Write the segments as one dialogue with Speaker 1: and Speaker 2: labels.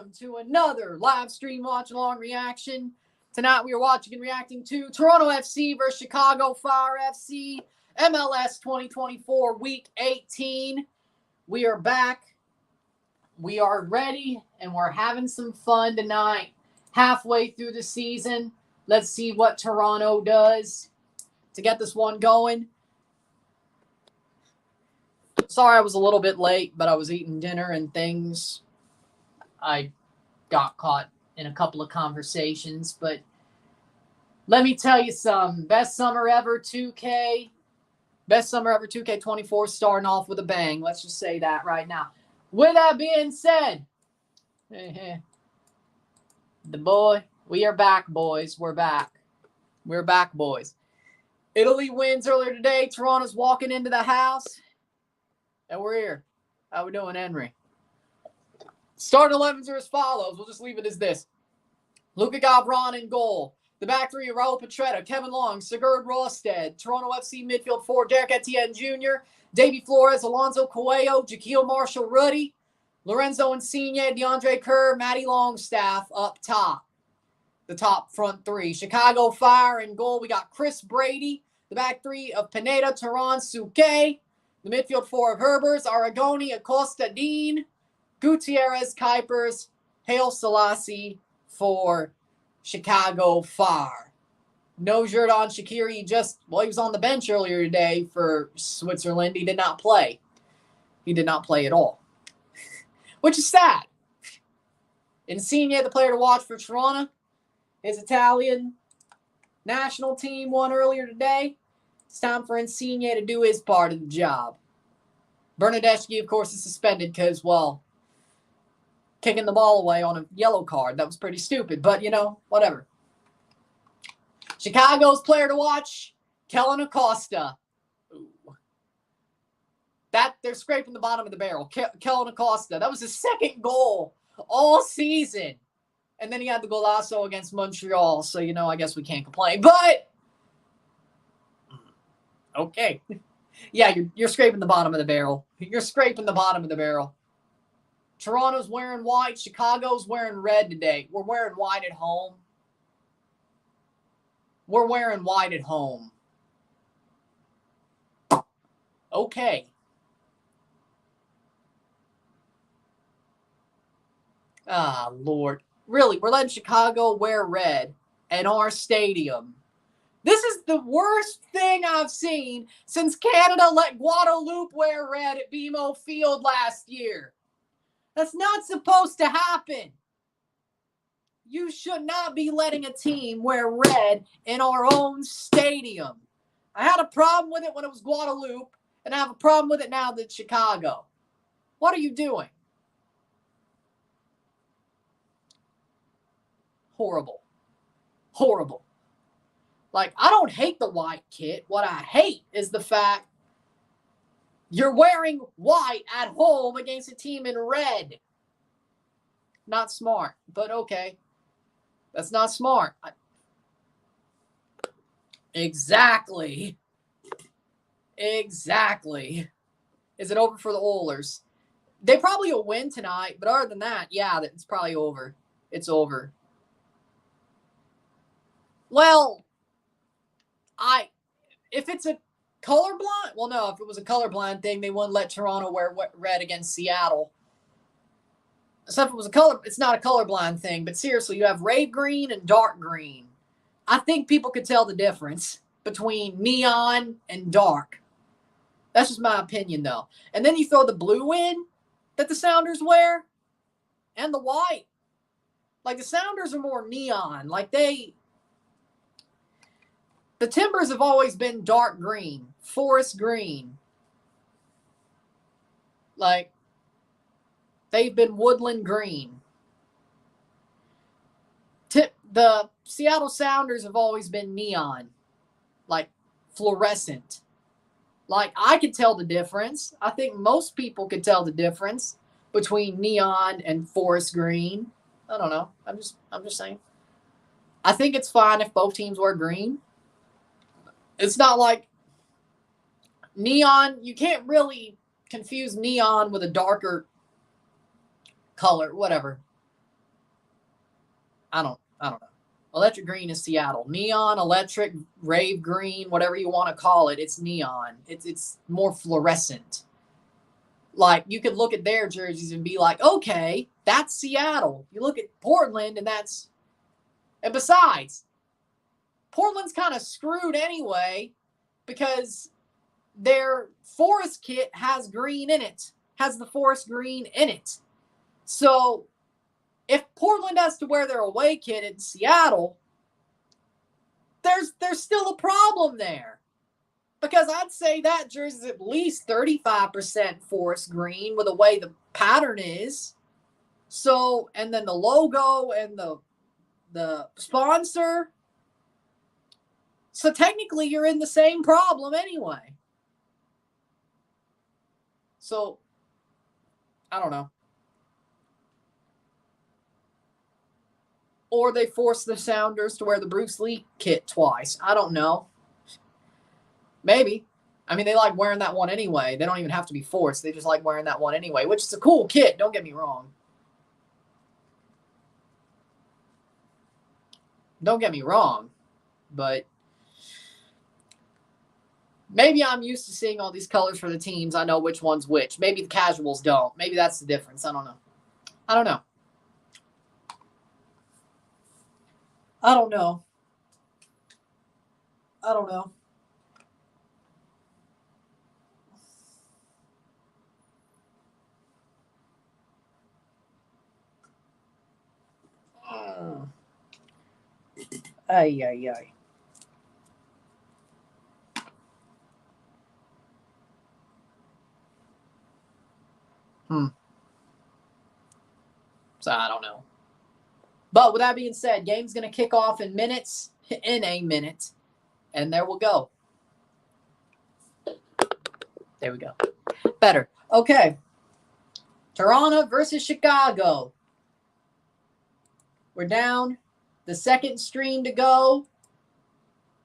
Speaker 1: welcome to another live stream watch-along reaction. Tonight we are watching and reacting to Toronto FC versus Chicago Fire FC, MLS 2024 Week 18. We are back. We are ready, and we're having some fun tonight. Halfway through the season, let's see what Toronto does to get this one going. Sorry I was a little bit late, but I was eating dinner and things. I got caught in a couple of conversations, but let me tell you something. Best summer ever 2K. Best summer ever 2K24 starting off with a bang. Let's just say that right now. With that being said, we are back, boys. We're back. We're back, boys. Italy wins earlier today. Toronto's walking into the house. And we're here. How we doing, Henry? Starting 11s are as follows. We'll just leave it as this. Luka Gavron in goal. The back three, Raul Petretta, Kevin Long, Sigurd Rosted. Toronto FC midfield four, Derek Etienne Jr., Davy Flores, Alonso Coelho, Jaquil Marshall-Ruddy, Lorenzo Insigne, DeAndre Kerr, Matty Longstaff up top. The top front three. Chicago Fire in goal. We got Chris Brady. The back three of Pineda, Turan, Suke. The midfield four of Herbers, Aragoni, Acosta, Dean, Gutierrez, Kuipers, Haile Selassie for Chicago Fire. No Xherdan Shaqiri. He was on the bench earlier today for Switzerland. He did not play. He did not play at all, which is sad. Insigne, the player to watch for Toronto. His Italian national team won earlier today. It's time for Insigne to do his part of the job. Bernardeschi, of course, is suspended because, well, kicking the ball away on a yellow card. That was pretty stupid, but, whatever. Chicago's player to watch, Kellen Acosta. Ooh. They're scraping the bottom of the barrel. Kellen Acosta. That was his second goal all season. And then he had the golazo against Montreal, so, I guess we can't complain. But okay. Yeah, you're scraping the bottom of the barrel. You're scraping the bottom of the barrel. Toronto's wearing white. Chicago's wearing red today. We're wearing white at home. We're wearing white at home. Okay. Ah, Lord. Really, we're letting Chicago wear red at our stadium. This is the worst thing I've seen since Canada let Guadeloupe wear red at BMO Field last year. That's not supposed to happen. You should not be letting a team wear red in our own stadium. I had a problem with it when it was Guadeloupe, and I have a problem with it now that it's Chicago. What are you doing? Horrible. Horrible. Like, I don't hate the white kit. What I hate is the fact you're wearing white at home against a team in red. Not smart, but okay. That's not smart. Exactly. Exactly. Is it over for the Oilers? They probably will win tonight, but other than that, yeah, it's probably over. It's over. Well, if it's a colorblind, well, no, if it was a colorblind thing, they wouldn't let Toronto wear red against Seattle. So if it was it's not a colorblind thing, but seriously, you have rave green and dark green. I think people could tell the difference between neon and dark. That's just my opinion, though. And then you throw the blue in that the Sounders wear and the white. Like, the Sounders are more neon. Like, the Timbers have always been dark green, forest green. Like, they've been woodland green. The Seattle Sounders have always been neon, like fluorescent. Like, I could tell the difference. I think most people could tell the difference between neon and forest green. I don't know. I'm just saying. I think it's fine if both teams wear green. It's not like neon. You can't really confuse neon with a darker color, whatever. I don't know. Electric green is Seattle. Neon, electric, rave green, whatever you want to call it. It's neon. It's more fluorescent. Like, you could look at their jerseys and be like, okay, that's Seattle. You look at Portland and and besides, Portland's kind of screwed anyway because their forest kit has green in it, has the forest green in it. So if Portland has to wear their away kit in Seattle, there's still a problem there. Because I'd say that jersey's at least 35% forest green with the way the pattern is. So, and then the logo and the sponsor. So technically you're in the same problem anyway. So, I don't know. Or they force the Sounders to wear the Bruce Lee kit twice. I don't know. Maybe. I mean, they like wearing that one anyway. They don't even have to be forced. They just like wearing that one anyway, which is a cool kit. Don't get me wrong. Don't get me wrong. But maybe I'm used to seeing all these colors for the teams. I know which one's which. Maybe the casuals don't. Maybe that's the difference. I don't know. I don't know. I don't know. I don't know. Ay, ay, ay. So I don't know. But with that being said, game's going to kick off in a minute. And there we'll go. There we go. Better. Okay. Toronto versus Chicago. We're down. The second stream to go.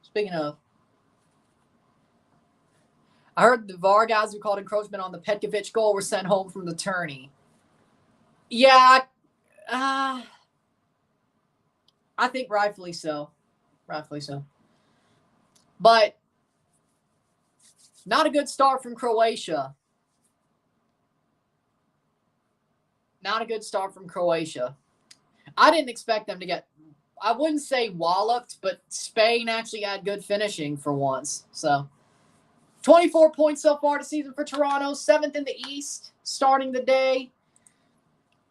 Speaker 1: Speaking of, I heard the VAR guys who called encroachment on the Petkovic goal were sent home from the tourney. Yeah. I think rightfully so. Rightfully so. But not a good start from Croatia. Not a good start from Croatia. I didn't expect them to get, I wouldn't say walloped, but Spain actually had good finishing for once. So 24 points so far this season for Toronto, 7th in the East, starting the day.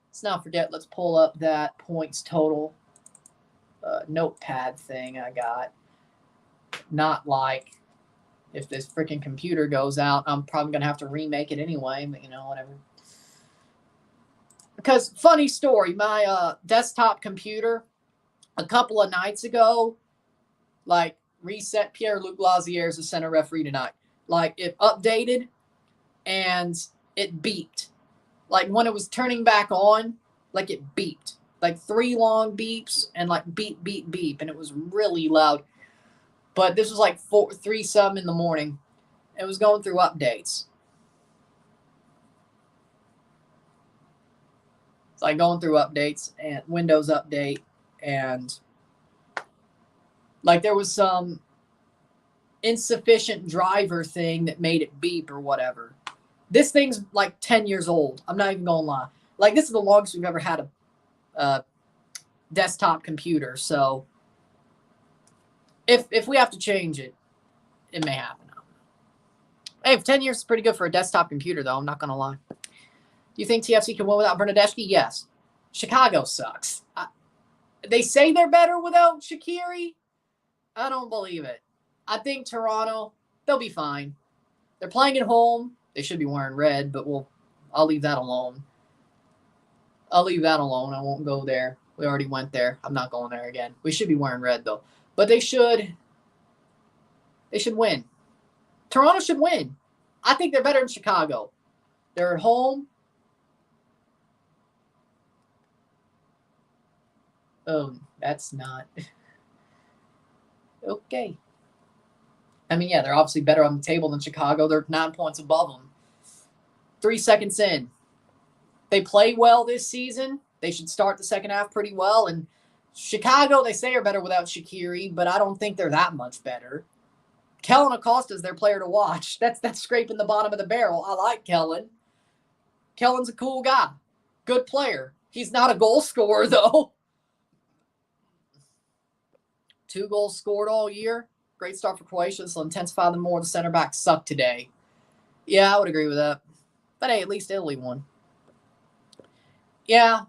Speaker 1: Let's not forget, let's pull up that points total notepad thing I got. Not like if this freaking computer goes out, I'm probably going to have to remake it anyway, but whatever. Because, funny story, my desktop computer, a couple of nights ago, like, reset Pierre-Luc Lazier as the center referee tonight. Like, it updated, and it beeped. Like, when it was turning back on, like, it beeped. Like, 3 long beeps, and, like, beep, beep, beep, and it was really loud. But this was, like, 3-some in the morning. It was going through updates. It's like going through updates and Windows update, and like there was some insufficient driver thing that made it beep or whatever. This thing's like 10 years old. I'm not even gonna lie. Like, this is the longest we've ever had a desktop computer. So if we have to change it, it may happen. Hey, 10 years is pretty good for a desktop computer, though. I'm not gonna lie. Do you think TFC can win without Bernadeschi? Yes. Chicago sucks. They say they're better without Shaqiri. I don't believe it. I think Toronto, they'll be fine. They're playing at home. They should be wearing red, but I'll leave that alone. I won't go there. We already went there. I'm not going there again. We should be wearing red, though. But they should win. Toronto should win. I think they're better than Chicago. They're at home. Oh, that's not. Okay. I mean, yeah, they're obviously better on the table than Chicago. They're 9 points above them. 3 seconds in. They play well this season. They should start the second half pretty well. And Chicago, they say, are better without Shaqiri, but I don't think they're that much better. Kellen Acosta's their player to watch. That's scraping the bottom of the barrel. I like Kellen. Kellen's a cool guy. Good player. He's not a goal scorer, though. 2 goals scored all year. Great start for Croatia, so intensify them more. The center back sucked today. Yeah, I would agree with that. But hey, at least Italy won. Yeah.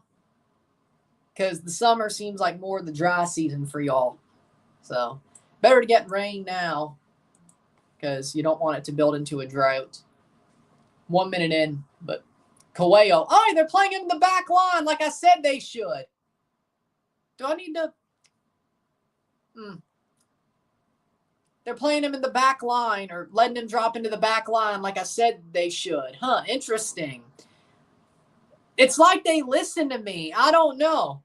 Speaker 1: Because the summer seems like more the dry season for y'all. So, better to get rain now. Because you don't want it to build into a drought. 1 minute in, but Coelho. Oh, they're playing in the back line like I said they should. Do I need to? They're playing him in the back line or letting him drop into the back line like I said they should. Huh, interesting. It's like they listen to me. I don't know.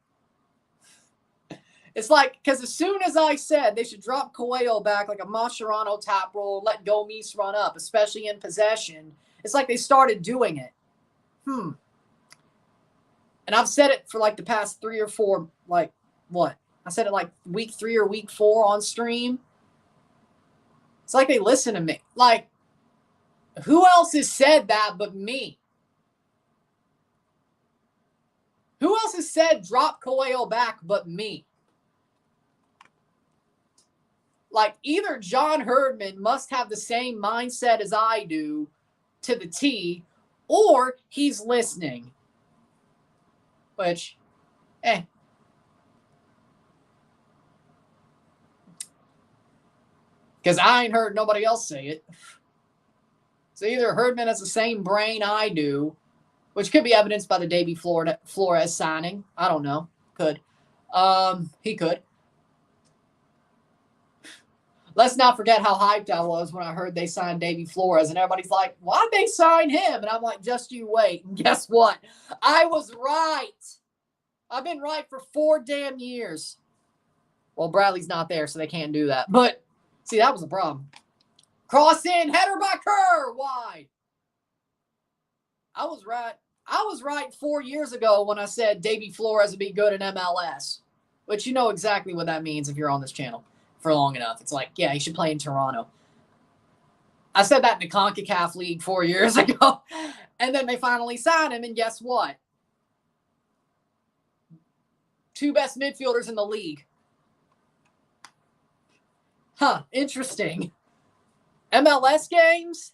Speaker 1: It's like, because as soon as I said they should drop Coelho back like a Mascherano top roll, let Gomes run up, especially in possession, it's like they started doing it. And I've said it for like the past 3 or 4, like, what? I said it like week 3 or week 4 on stream. It's like they listen to me. Like, who else has said that but me? Who else has said drop Coelho back but me? Like, either John Herdman must have the same mindset as I do to the T, or he's listening. Which, because I ain't heard nobody else say it. So either Herdman has the same brain I do, which could be evidenced by the Davy Flores signing. I don't know. Could. He could. Let's not forget how hyped I was when I heard they signed Davy Flores, and everybody's like, why'd they sign him? And I'm like, just you wait. And guess what? I was right. I've been right for 4 damn years. Well, Bradley's not there, so they can't do that. But, see, that was the problem. Cross in, header by Kerr, wide. I was right. I was right 4 years ago when I said Davy Flores would be good in MLS, which you know exactly what that means if you're on this channel for long enough. It's like, yeah, he should play in Toronto. I said that in the CONCACAF League 4 years ago, and then they finally signed him, and guess what? 2 best midfielders in the league. Huh, interesting. MLS games,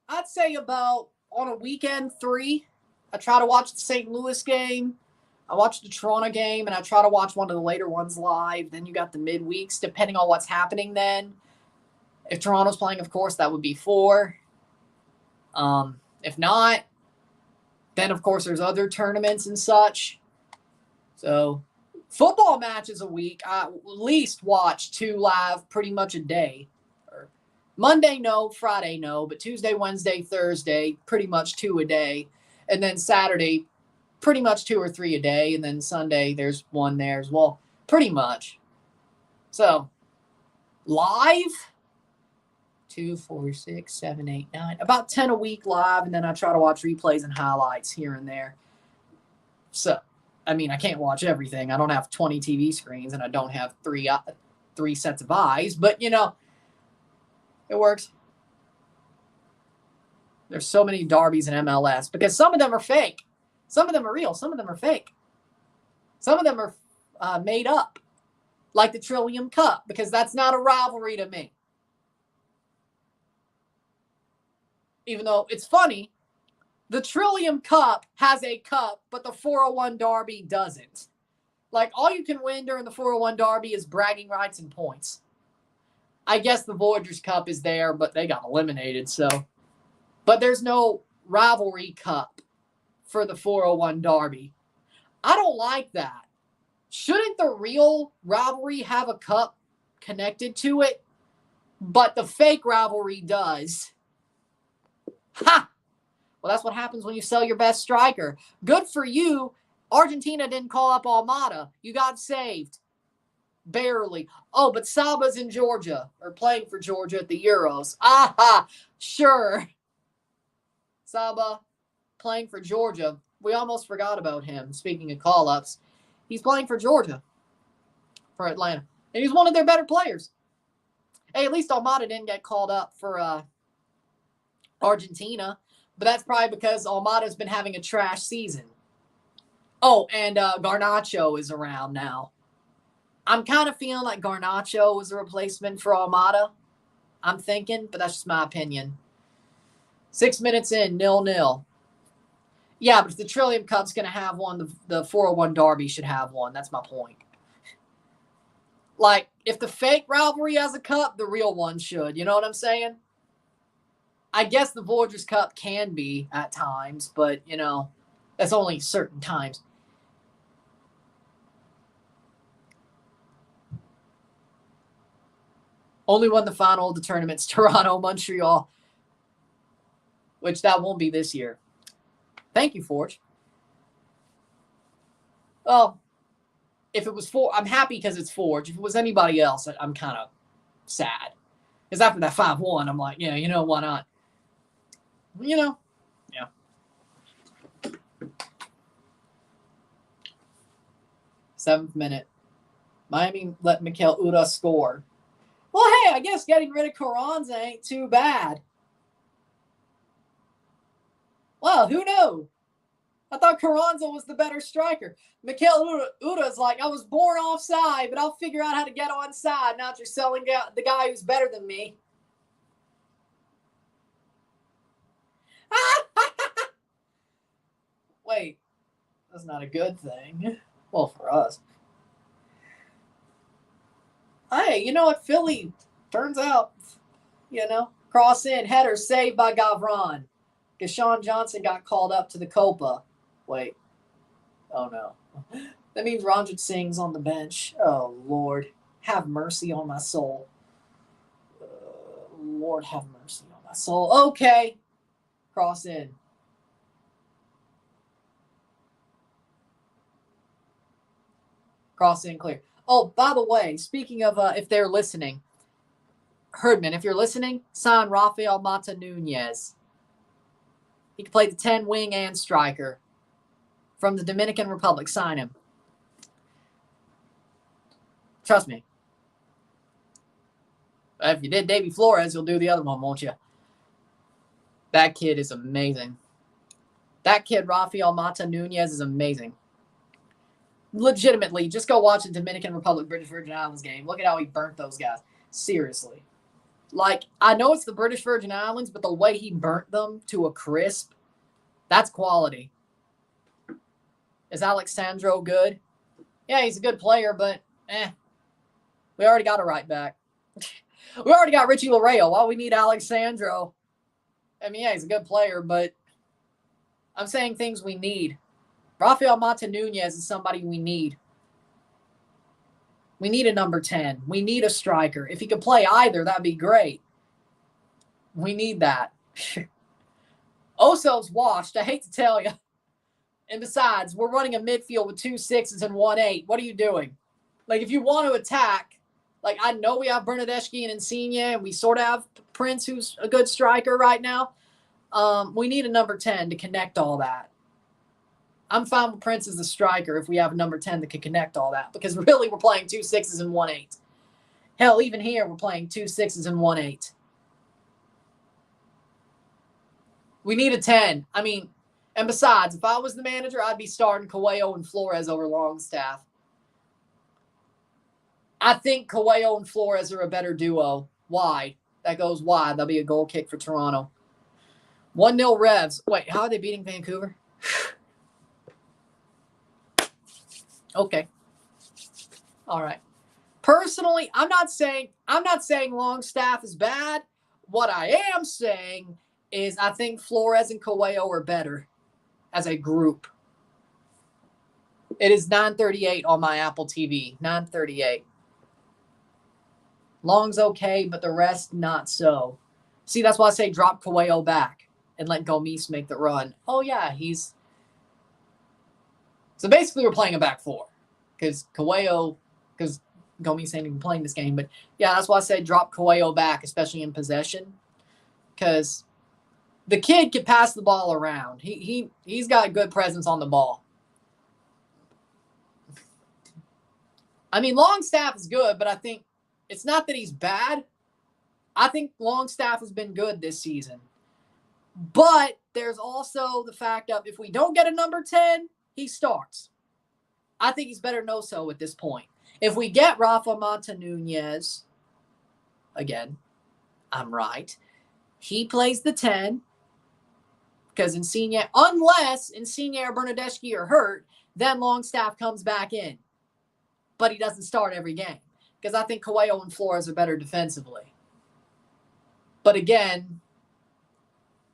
Speaker 1: I'd say about on a weekend 3. I try to watch the St. Louis game. I watch the Toronto game, and I try to watch one of the later ones live. Then you got the midweeks, depending on what's happening then. If Toronto's playing, of course, that would be 4. If not, then, of course, there's other tournaments and such. So, football matches a week. I at least watch 2 live pretty much a day. Monday, no. Friday, no. But Tuesday, Wednesday, Thursday, pretty much 2 a day. And then Saturday, pretty much 2 or 3 a day. And then Sunday, there's 1 there as well. Pretty much. So, live, 2, 4, 6, 7, 8, 9. About 10 a week live. And then I try to watch replays and highlights here and there. So, I mean, I can't watch everything. I don't have 20 TV screens, and I don't have 3 sets of eyes. But, you know, it works. There's so many derbies in MLS because some of them are fake. Some of them are real. Some of them are fake. Some of them are made up, like the Trillium Cup, because that's not a rivalry to me. Even though it's funny, the Trillium Cup has a cup, but the 401 Derby doesn't. Like, all you can win during the 401 Derby is bragging rights and points. I guess the Voyagers Cup is there, but they got eliminated, so. But there's no rivalry cup for the 401 Derby. I don't like that. Shouldn't the real rivalry have a cup connected to it? But the fake rivalry does. Ha! Well, that's what happens when you sell your best striker. Good for you. Argentina didn't call up Almada. You got saved. Barely. Oh, but Saba's in Georgia, or playing for Georgia at the Euros. Aha! Sure. Saba playing for Georgia. We almost forgot about him, speaking of call-ups. He's playing for Georgia, for Atlanta. And he's one of their better players. Hey, at least Almada didn't get called up for Argentina. But that's probably because Almada's been having a trash season. Oh, and Garnacho is around now. I'm kind of feeling like Garnacho was a replacement for Almada. I'm thinking, but that's just my opinion. 6 minutes in, 0-0. Yeah, but if the Trillium Cup's going to have one, the 401 Derby should have one. That's my point. Like, if the fake rivalry has a cup, the real one should. You know what I'm saying? I guess the Voyagers Cup can be at times, but, you know, that's only certain times. Only won the final of the tournaments, Toronto, Montreal, which that won't be this year. Thank you, Forge. Well, if it was I'm happy because it's Forge. If it was anybody else, I'm kind of sad. Because after that 5-1, I'm like, yeah, you know, why not? You know, yeah. 7th minute. Miami let Mikel Uda score. Well, hey, I guess getting rid of Carranza ain't too bad. Well, who knew? I thought Carranza was the better striker. Mikel Uda's like, I was born offside, but I'll figure out how to get onside. Now that you're selling the guy who's better than me. Wait, that's not a good thing. Well, for us. Hey, you know what? Philly turns out, you know, cross in, header saved by Gavron. Because Sean Johnson got called up to the Copa. Wait. Oh, no. That means Ranjit Singh's on the bench. Oh, Lord. Have mercy on my soul. Lord, have mercy on my soul. Okay. Cross in. Cross in clear. Oh, by the way, speaking of if they're listening, Herdman, if you're listening, sign Rafael Mata Nunez. He can play the 10 wing and striker from the Dominican Republic. Sign him. Trust me. If you did Davy Flores, you'll do the other one, won't you? That kid is amazing. That kid, Rafael Mata Nunez, is amazing. Legitimately, just go watch the Dominican Republic British Virgin Islands game. Look at how he burnt those guys. Seriously. Like, I know it's the British Virgin Islands, but the way he burnt them to a crisp, that's quality. Is Alexandro good? Yeah, he's a good player, but we already got a right back. We already got Richie Larejo. Why we need Alexandro? I mean, yeah, he's a good player, but I'm saying things we need. Rafael Mata Nunez is somebody we need. We need a number 10. We need a striker. If he could play either, that'd be great. We need that. Oso's washed. I hate to tell you. And besides, we're running a midfield with 2 6s and 1 8. What are you doing? Like, if you want to attack, like, I know we have Bernadeschi and Insigne, and we sort of have Prince, who's a good striker right now. We need a number 10 to connect all that. I'm fine with Prince as the striker if we have a number 10 that can connect all that. Because really, we're playing 2 6s and 1 8. Hell, even here, we're playing 2 6s and 1 8. We need a 10. I mean, and besides, if I was the manager, I'd be starting Coelho and Flores over Longstaff. I think Coelho and Flores are a better duo. Wide. That goes wide. That'll be a goal kick for Toronto. 1-0 Revs. Wait, how are they beating Vancouver? Okay. All right. Personally, I'm not saying Longstaff is bad. What I am saying is I think Flores and Coelho are better as a group. It is 9:38 on my Apple TV. 9:38. Long's okay, but the rest not so. See, that's why I say drop Coelho back and let Gomis make the run. Oh, yeah, he's... So basically we're playing a back four because Gomis ain't even playing this game. But, yeah, that's why I say drop Coelho back, especially in possession, because the kid can pass the ball around. He's got a good presence on the ball. I mean, Longstaff is good, but I think it's not that he's bad. I think Longstaff has been good this season. But there's also the fact of if we don't get a number 10, he starts. I think he's better than Oso at this point. If we get Rafa Montanunez, again, I'm right, he plays the 10 because unless Insigne or Bernadeschi are hurt, then Longstaff comes back in. But he doesn't start every game because I think Coelho and Flores are better defensively. But again,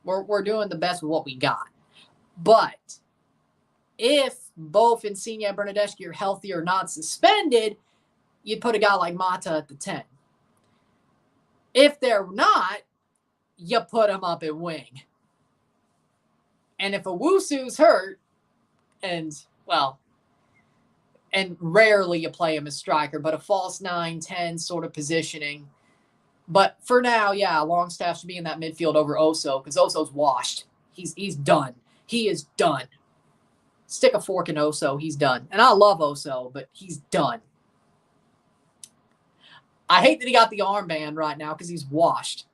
Speaker 1: we're doing the best with what we got. But if both Insigne and Bernadeschi are healthy or not suspended, you'd put a guy like Mata at the 10. If they're not, you put him up at wing. And if Owusu's hurt, and rarely you play him as striker, but a false 9-10 sort of positioning. But for now, yeah, Longstaff should be in that midfield over Oso because Oso's washed. He's done. He is done. Stick a fork in Oso, he's done. And I love Oso, but he's done. I hate that he got the armband right now because he's washed.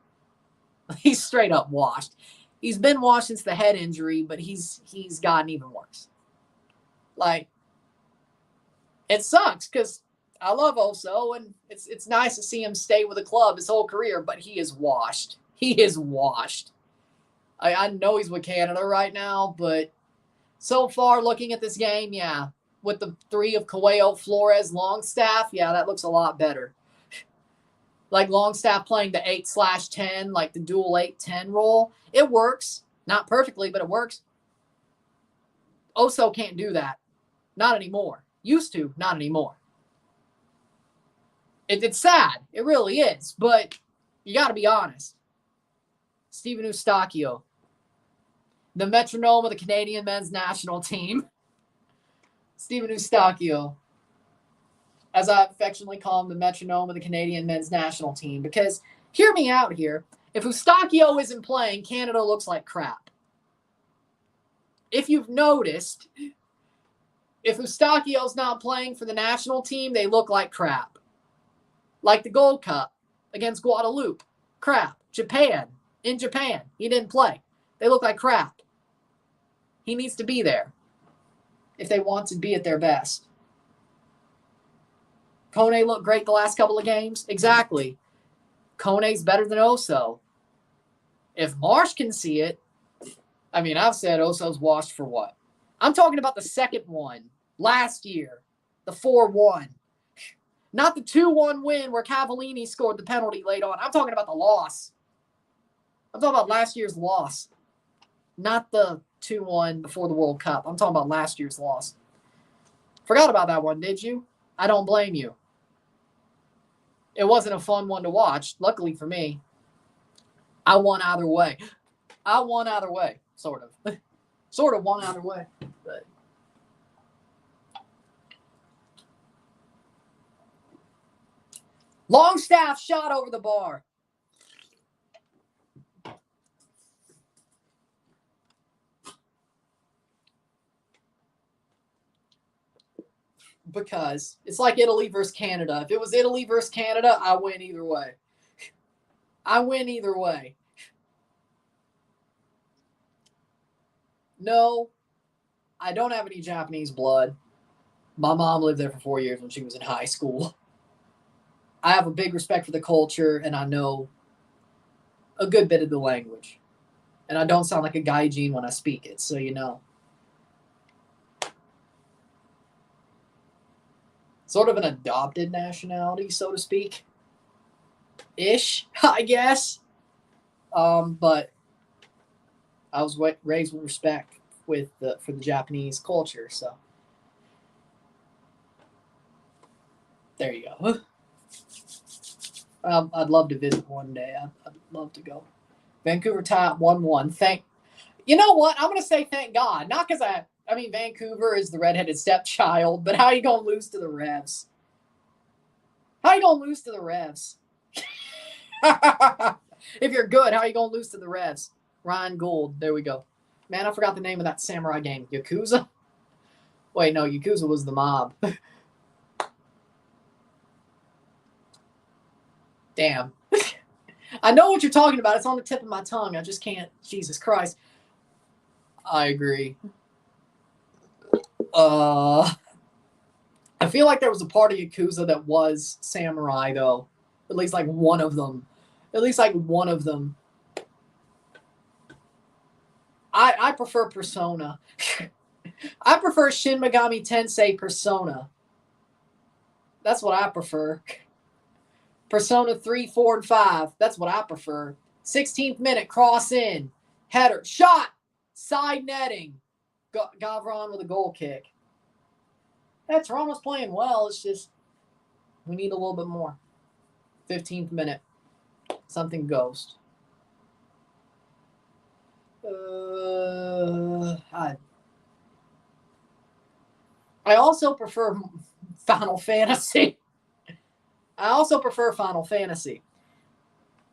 Speaker 1: He's straight up washed. He's been washed since the head injury, but he's gotten even worse. Like, it sucks because I love Oso, and it's nice to see him stay with the club his whole career, but he is washed. He is washed. I know he's with Canada right now, but so far looking at this game, yeah, with the 3 of Coelho, Flores, Longstaff, yeah, that looks a lot better. Like Longstaff playing the 8/10, like the dual 8-10 role. It works. Not perfectly, but it works. Oso can't do that. Not anymore. Used to, not anymore. It's sad. It really is. But you got to be honest. Stephen Eustachio, the metronome of the Canadian men's national team. Stephen Eustachio, as I affectionately call him, the metronome of the Canadian men's national team. Because, hear me out here, if Eustachio isn't playing, Canada looks like crap. If you've noticed, if Eustachio's not playing for the national team, they look like crap. Like the Gold Cup against Guadeloupe. Crap. In Japan, he didn't play. They look like crap. He needs to be there if they want to be at their best. Kone looked great the last couple of games. Exactly. Kone's better than Oso. If Marsh can see it, I mean, I've said Oso's washed for what? I'm talking about the second one last year, the 4-1. Not the 2-1 win where Cavallini scored the penalty late on. I'm talking about the loss. I'm talking about last year's loss, not the 2-1 before the World Cup. I'm talking about last year's loss. Forgot about that one, did you? I don't blame you. It wasn't a fun one to watch, luckily for me. I won either way. Sort of. Sort of won either way. But Longstaff shot over the bar. Because it's like Italy versus Canada. If it was Italy versus Canada, I win either way. No, I don't have any Japanese blood. My mom lived there for 4 years when she was in high school. I have a big respect for the culture, and I know a good bit of the language. And I don't sound like a gaijin when I speak it, so you know. Sort of an adopted nationality, so to speak. Ish, I guess. But I was raised with respect for the Japanese culture, so there you go. I'd love to visit one day. I'd love to go. Vancouver tie 1-1. You know what? I'm gonna say thank God, not because I mean, Vancouver is the redheaded stepchild, but how are you going to lose to the Revs? If you're good, how are you going to lose to the Revs? Ryan Gould. There we go. Man, I forgot the name of that samurai game. Yakuza? Wait, no, Yakuza was the mob. Damn. I know what you're talking about. It's on the tip of my tongue. I just can't. Jesus Christ. I agree. I feel like there was a part of Yakuza that was samurai, though. At least like one of them. At least like one of them. I prefer Persona. I prefer Shin Megami Tensei Persona. That's what I prefer. Persona 3, 4, and 5. That's what I prefer. 16th minute, cross in. Header. Shot! Side netting. Gavron with a goal kick. Yeah, Toronto's playing well. It's just we need a little bit more. 15th minute. Something ghost. I also prefer Final Fantasy.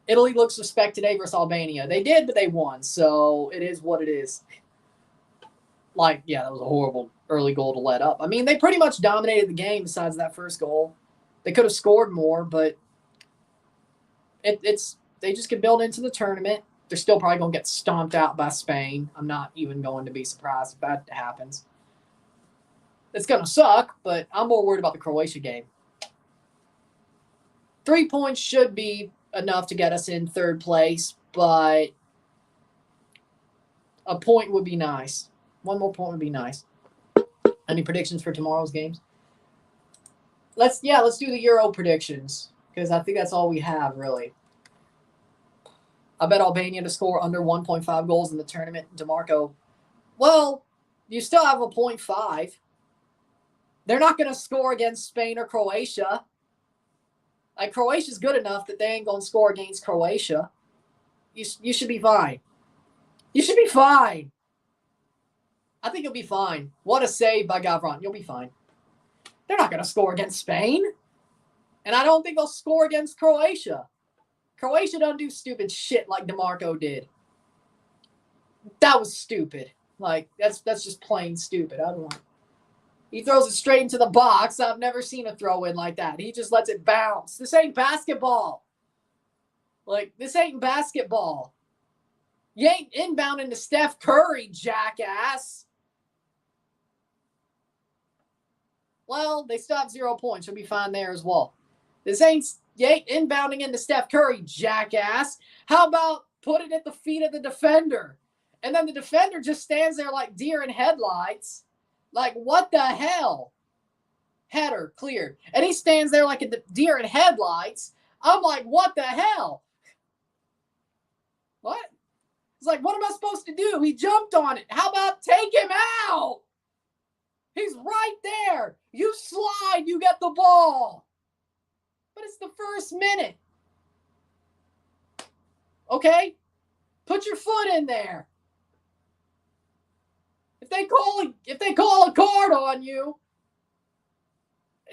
Speaker 1: Italy looks suspect today versus Albania. They did, but they won, so it is what it is. Like, yeah, that was a horrible early goal to let up. I mean, they pretty much dominated the game besides that first goal. They could have scored more, but it's they just could build into the tournament. They're still probably going to get stomped out by Spain. I'm not even going to be surprised if that happens. It's going to suck, but I'm more worried about the Croatia game. 3 points should be enough to get us in third place, but a point would be nice. One more point would be nice. Any predictions for tomorrow's games? Let's do the Euro predictions, because I think that's all we have, really. I bet Albania to score under 1.5 goals in the tournament. DeMarco, well, you still have a 0.5. They're not going to score against Spain or Croatia. Like, Croatia's good enough that they ain't going to score against Croatia. You should be fine. You should be fine. I think you'll be fine. What a save by Gavron. You'll be fine. They're not going to score against Spain. And I don't think they'll score against Croatia. Croatia doesn't do stupid shit like DeMarco did. That was stupid. Like, that's just plain stupid. I don't know. He throws it straight into the box. I've never seen a throw-in like that. He just lets it bounce. This ain't basketball. Like, this ain't basketball. You ain't inbounding to Steph Curry, jackass. Well, they still have 0 points. You'll be fine there as well. You ain't inbounding into Steph Curry, jackass. How about put it at the feet of the defender? And then the defender just stands there like deer in headlights. Like, what the hell? Header, cleared. And he stands there like a deer in headlights. I'm like, what the hell? What? It's like, what am I supposed to do? He jumped on it. How about take him out? He's right there. You slide, you get the ball. But it's the first minute. Okay? Put your foot in there. If they call a card on you,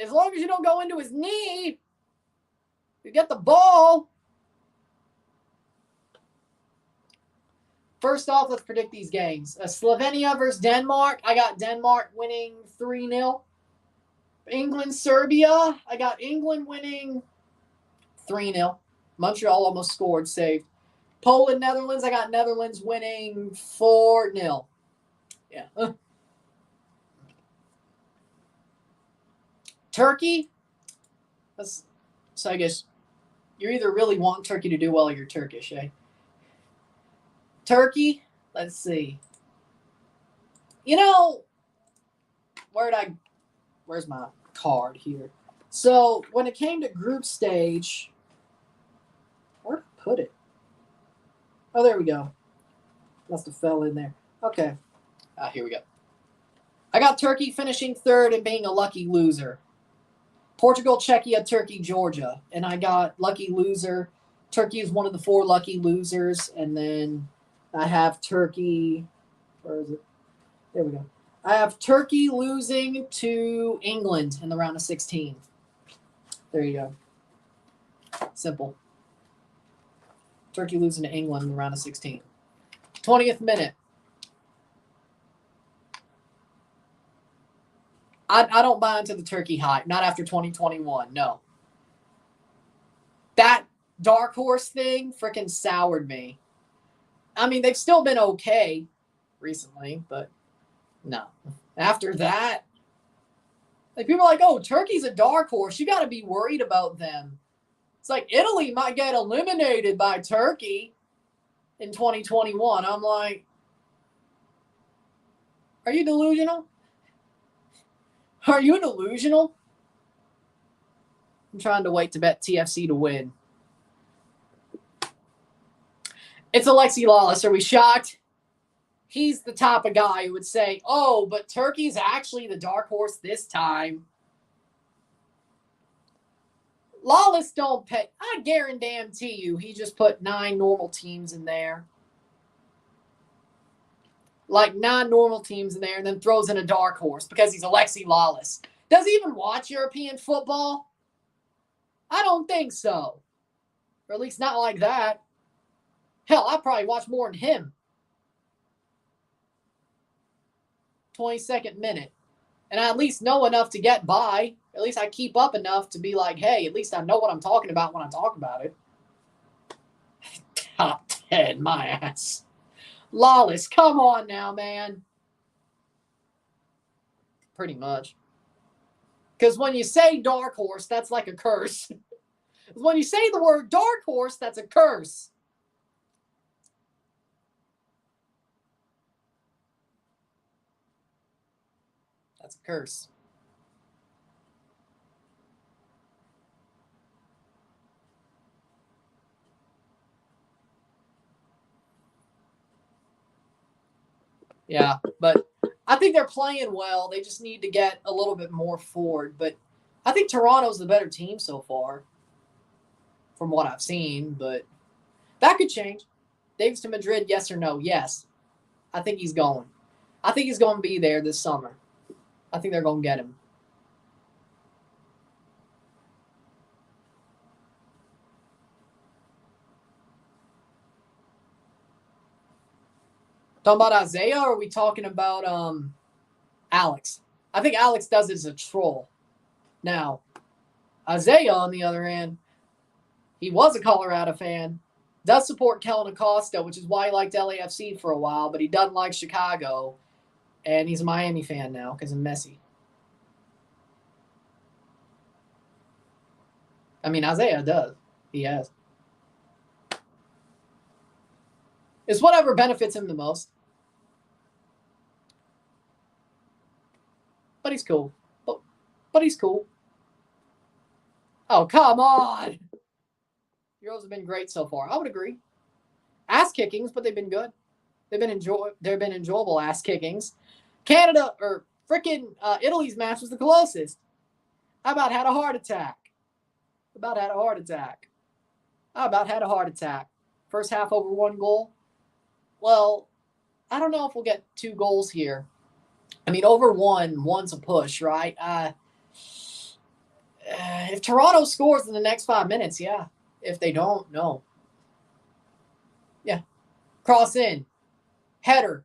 Speaker 1: as long as you don't go into his knee, you get the ball. First off, let's predict these games. Slovenia versus Denmark. I got Denmark winning 3-0. England, Serbia. I got England winning 3-0. Montreal almost scored, saved. Poland, Netherlands. I got Netherlands winning 4-0. Yeah. Turkey. So I guess you either really want Turkey to do well or you're Turkish, eh? Turkey. Let's see. You know, where's my card here? So when it came to group stage, where'd I put it? Oh, there we go. Must have fell in there. Okay. Here we go. I got Turkey finishing third and being a lucky loser. Portugal, Czechia, Turkey, Georgia. And I got lucky loser. Turkey is one of the 4 lucky losers. And then I have Turkey. Where is it? There we go. I have Turkey losing to England in the round of 16. There you go. Simple. Turkey losing to England in the round of 16. 20th minute. I don't buy into the Turkey hype. Not after 2021. No. That dark horse thing freaking soured me. I mean, they've still been okay recently, but no. After that, like people are like, oh, Turkey's a dark horse. You got to be worried about them. It's like Italy might get eliminated by Turkey in 2021. I'm like, are you delusional? Are you delusional? I'm trying to wait to bet TFC to win. It's Alexi Lawless. Are we shocked? He's the type of guy who would say, oh, but Turkey's actually the dark horse this time. Lawless don't pay. I guarantee you he just put 9 normal teams in there. Like 9 normal teams in there and then throws in a dark horse because he's Alexi Lawless. Does he even watch European football? I don't think so. Or at least not like that. Hell, I probably watch more than him. 22nd minute. And I at least know enough to get by. At least I keep up enough to be like, hey, at least I know what I'm talking about when I talk about it. Top 10, my ass. Lawless, come on now, man. Pretty much. Because when you say dark horse, that's like a curse. When you say the word dark horse, that's a curse. That's a curse. Yeah, but I think they're playing well. They just need to get a little bit more forward. But I think Toronto's the better team so far from what I've seen. But that could change. Davis to Madrid, yes or no? Yes. I think he's going. I think he's going to be there this summer. I think they're going to get him. Talking about Isaiah, or are we talking about Alex? I think Alex does it as a troll. Now, Isaiah, on the other hand, he was a Colorado fan, does support Kellen Acosta, which is why he liked LAFC for a while, but he doesn't like Chicago, and he's a Miami fan now because of Messi. I mean, Isaiah does. He has. It's whatever benefits him the most. But he's cool. But he's cool. Oh, come on. Euros have been great so far. I would agree. Ass kickings, but they've been good. They've been enjoyable ass kickings. Canada or freaking Italy's match was the closest. I about had a heart attack. First half over 1 goal. Well, I don't know if we'll get 2 goals here. I mean, over 1's a push, right? If Toronto scores in the next 5 minutes, yeah. If they don't, no. Yeah. Cross in. Header.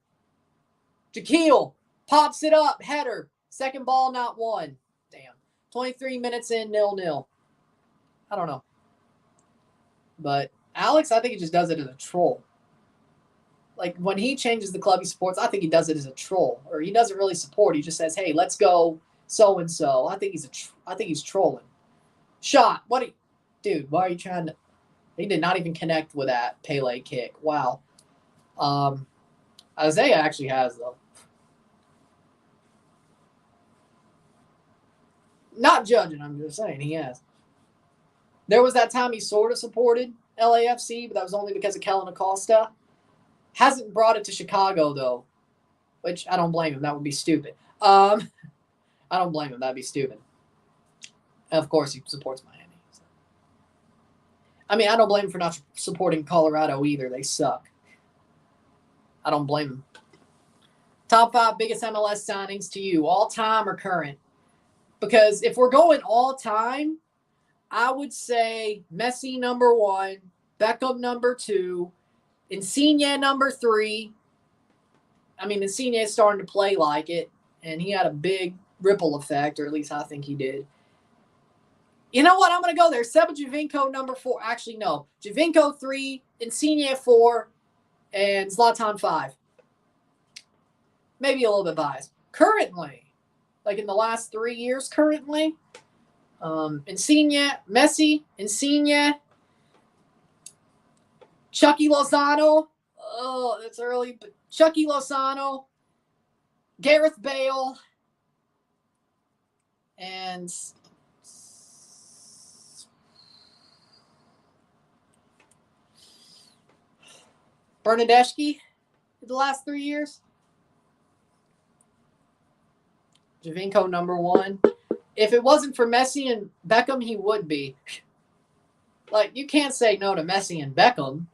Speaker 1: Jaquil pops it up. Header. Second ball, not won. Damn. 23 minutes in, 0-0. I don't know. But Alex, I think he just does it as a troll. Like, when he changes the club he supports, I think he does it as a troll. Or he doesn't really support. He just says, hey, let's go so-and-so. I think he's trolling. Shot. Dude, why are you trying to... He did not even connect with that Pele kick. Wow. Isaiah actually has, though. Not judging, I'm just saying he has. There was that time he sort of supported LAFC, but that was only because of Kellen Acosta. Hasn't brought it to Chicago, though, which I don't blame him. That would be stupid. I don't blame him. That'd be stupid. And of course, he supports Miami. So. I mean, I don't blame him for not supporting Colorado either. They suck. I don't blame him. Top 5 biggest MLS signings to you, all time or current? Because if we're going all time, I would say Messi number 1, Beckham number 2, Insigne number 3. I mean, Insigne is starting to play like it, and he had a big ripple effect, or at least I think he did. You know what? I'm going to go there. Seba, Giovinco, number 4. Actually, no. Giovinco, 3. Insigne, 4. And Zlatan, 5. Maybe a little bit biased. Currently, like in the last 3 years currently, Insigne, Messi, Insigne, Chucky Lozano. Oh, that's early. But Chucky Lozano, Gareth Bale, and Bernadeschi in the last 3 years. Giovinco, number 1. If it wasn't for Messi and Beckham, he would be. Like, you can't say no to Messi and Beckham.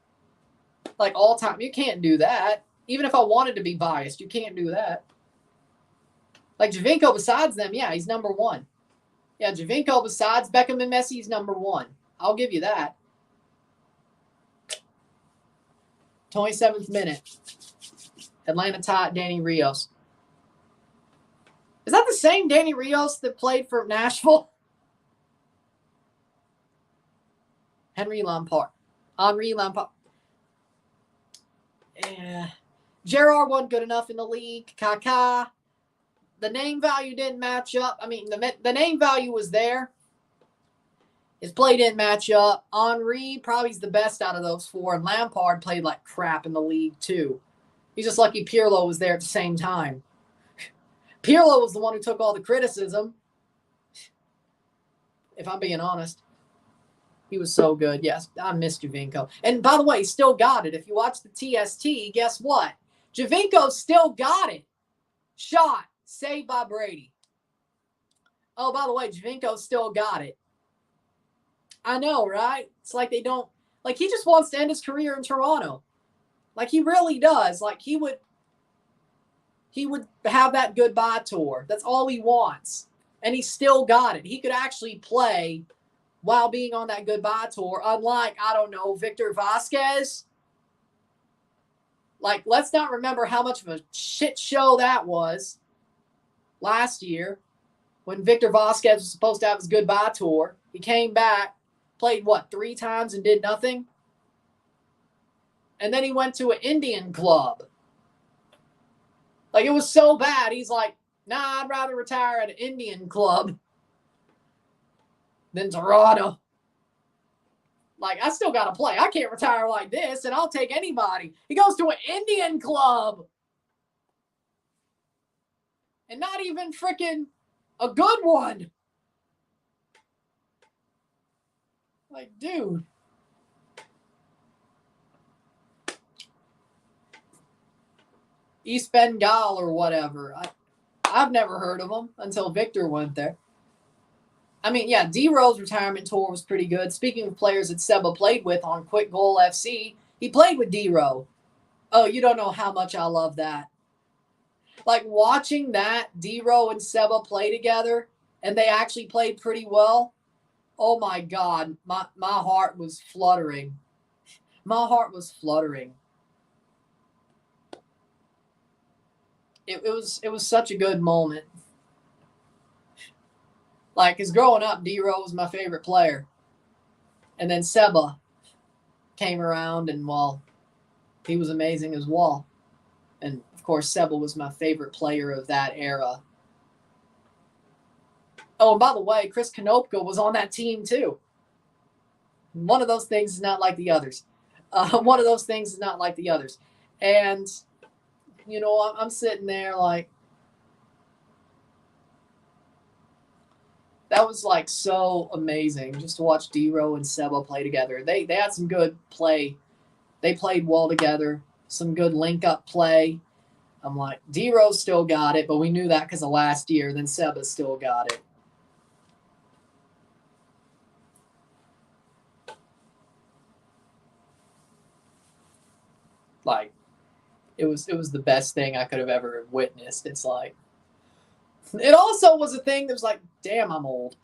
Speaker 1: Like, all time. You can't do that. Even if I wanted to be biased, you can't do that. Like, Giovinco, besides them, yeah, he's number 1. Yeah, Giovinco, besides Beckham and Messi, he's number 1. I'll give you that. 27th minute. Atlanta tie Danny Rios. Is that the same Danny Rios that played for Nashville? Henry Lampard. Henri Lampard. Yeah. Gerrard wasn't good enough in the league. Kaká. The name value didn't match up. I mean, the name value was there. His play didn't match up. Henry probably is the best out of those 4. And Lampard played like crap in the league too. He's just lucky Pirlo was there at the same time. Pirlo was the one who took all the criticism. If I'm being honest. He was so good. Yes, I miss Giovinco. And by the way, he still got it. If you watch the TST, guess what? Giovinco still got it. Shot. Saved by Brady. Oh, by the way, Giovinco still got it. I know, right? It's like they don't... Like, he just wants to end his career in Toronto. Like, he really does. Like, he would have that goodbye tour. That's all he wants. And he still got it. He could actually play while being on that goodbye tour, unlike, I don't know, Victor Vasquez. Like, let's not remember how much of a shit show that was last year when Victor Vasquez was supposed to have his goodbye tour. He came back, played, 3 times and did nothing? And then he went to an Indian club. Like, it was so bad. He's like, nah, I'd rather retire at an Indian club than Toronto. Like, I still got to play. I can't retire like this, and I'll take anybody. He goes to an Indian club. And not even freaking a good one. Like, dude. East Bengal or whatever. I've never heard of him until Victor went there. I mean, yeah, D-Rose's retirement tour was pretty good. Speaking of players that Seba played with on Quick Goal FC, he played with D-Rose. Oh, you don't know how much I love that. Like, watching that, D-Rose and Seba play together, and they actually played pretty well. Oh, my God. My heart was fluttering. My heart was fluttering. It was such a good moment. Like, because growing up, D-Rose was my favorite player. And then Seba came around, and, well, he was amazing as well. And, of course, Seba was my favorite player of that era. Oh, and by the way, Chris Konopka was on that team, too. One of those things is not like the others. One of those things is not like the others. And, you know, I'm sitting there like, that was like so amazing just to watch D-Rose and Seba play together. They had some good play. They played well together. Some good link-up play. I'm like, D-Rose still got it, but we knew that because of last year. Then Seba still got it. Like, it was the best thing I could have ever witnessed. It's like, it also was a thing that was like, damn, I'm old.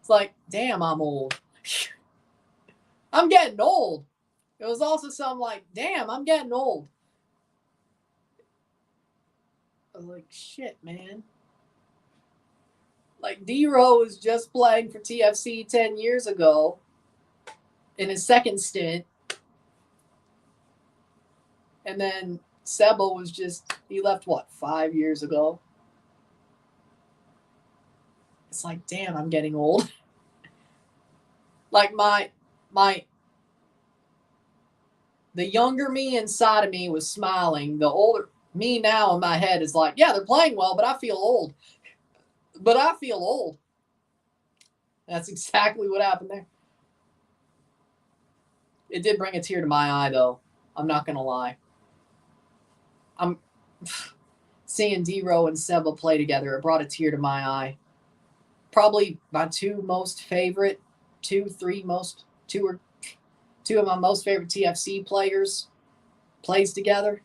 Speaker 1: It's like, damn, I'm old. I'm getting old. It was also some like, damn, I'm getting old. I was like, shit, man. Like, Girault was just playing for TFC 10 years ago in his second stint. And then Seba was he left, 5 years ago? It's like, damn, I'm getting old. Like, the younger me inside of me was smiling. The older me now in my head is like, yeah, they're playing well, but I feel old. That's exactly what happened there. It did bring a tear to my eye, though. I'm not going to lie. I'm seeing Girault and Seba play together. It brought a tear to my eye. Probably my two of my most favorite TFC players plays together.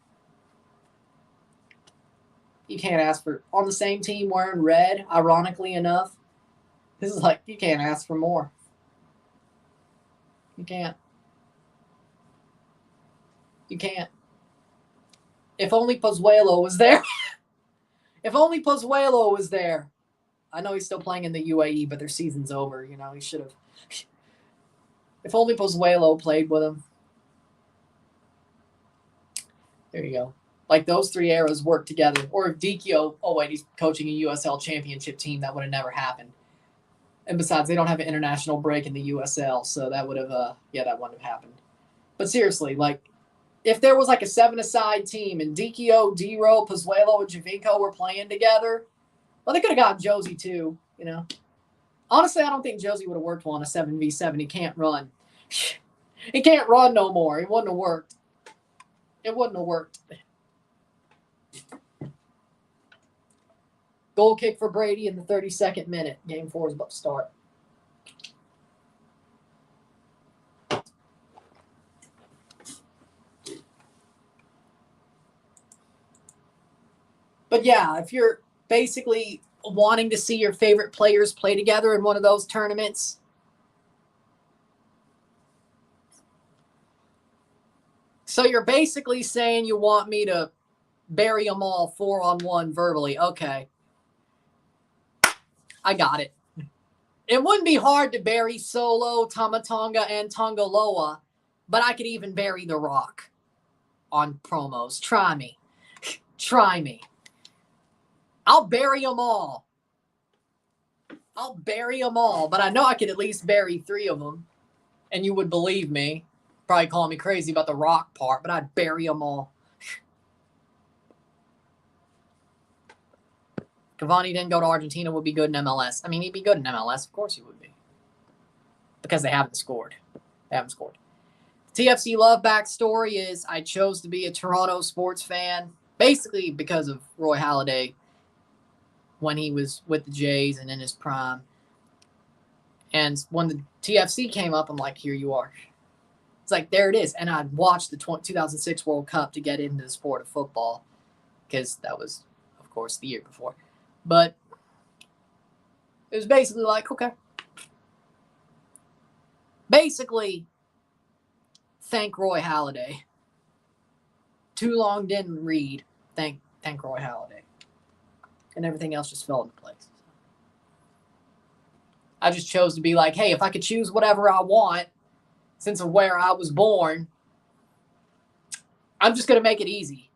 Speaker 1: You can't ask for, on the same team wearing red, ironically enough. This is like, you can't ask for more. You can't. You can't. If only Pozuelo was there. If only Pozuelo was there. I know he's still playing in the UAE, but their season's over. You know, he should have. If only Pozuelo played with him. There you go. Like, those three eras work together. Or if Dikio, he's coaching a USL championship team, that would have never happened. And besides, they don't have an international break in the USL, so that would have, that wouldn't have happened. But seriously, like, if there was like a 7-a-side team and Dikio, Girault, Pozuelo, and Javinko were playing together, well, they could have gotten Josie too, you know. Honestly, I don't think Josie would have worked well on a 7v7. He can't run. He can't run no more. It wouldn't have worked. It wouldn't have worked. Goal kick for Brady in the 32nd minute. Game 4 is about to start. But yeah, if you're basically wanting to see your favorite players play together in one of those tournaments, so you're basically saying you want me to bury them all 4-on-1 verbally. Okay. I got it. It wouldn't be hard to bury Solo, Tamatonga, and Tongaloa, but I could even bury The Rock on promos. Try me. Try me. I'll bury them all. I'll bury them all, but I know I could at least bury 3 of them, and you would believe me. Probably calling me crazy about the Rock part, but I'd bury them all. Cavani didn't go to Argentina, would be good in MLS. I mean, he'd be good in MLS. Of course he would be. Because they haven't scored. They haven't scored. TFC Love backstory is I chose to be a Toronto sports fan, basically because of Roy Halladay when he was with the Jays and in his prime. And when the TFC came up, I'm like, here you are. It's like, there it is. And I'd watched the 2006 World Cup to get into the sport of football because that was, of course, the year before. But it was basically like, okay. Basically, thank Roy Halladay. Too long didn't read. Thank Roy Halladay. And everything else just fell into place. I just chose to be like, hey, if I could choose whatever I want, since of where I was born, I'm just going to make it easy.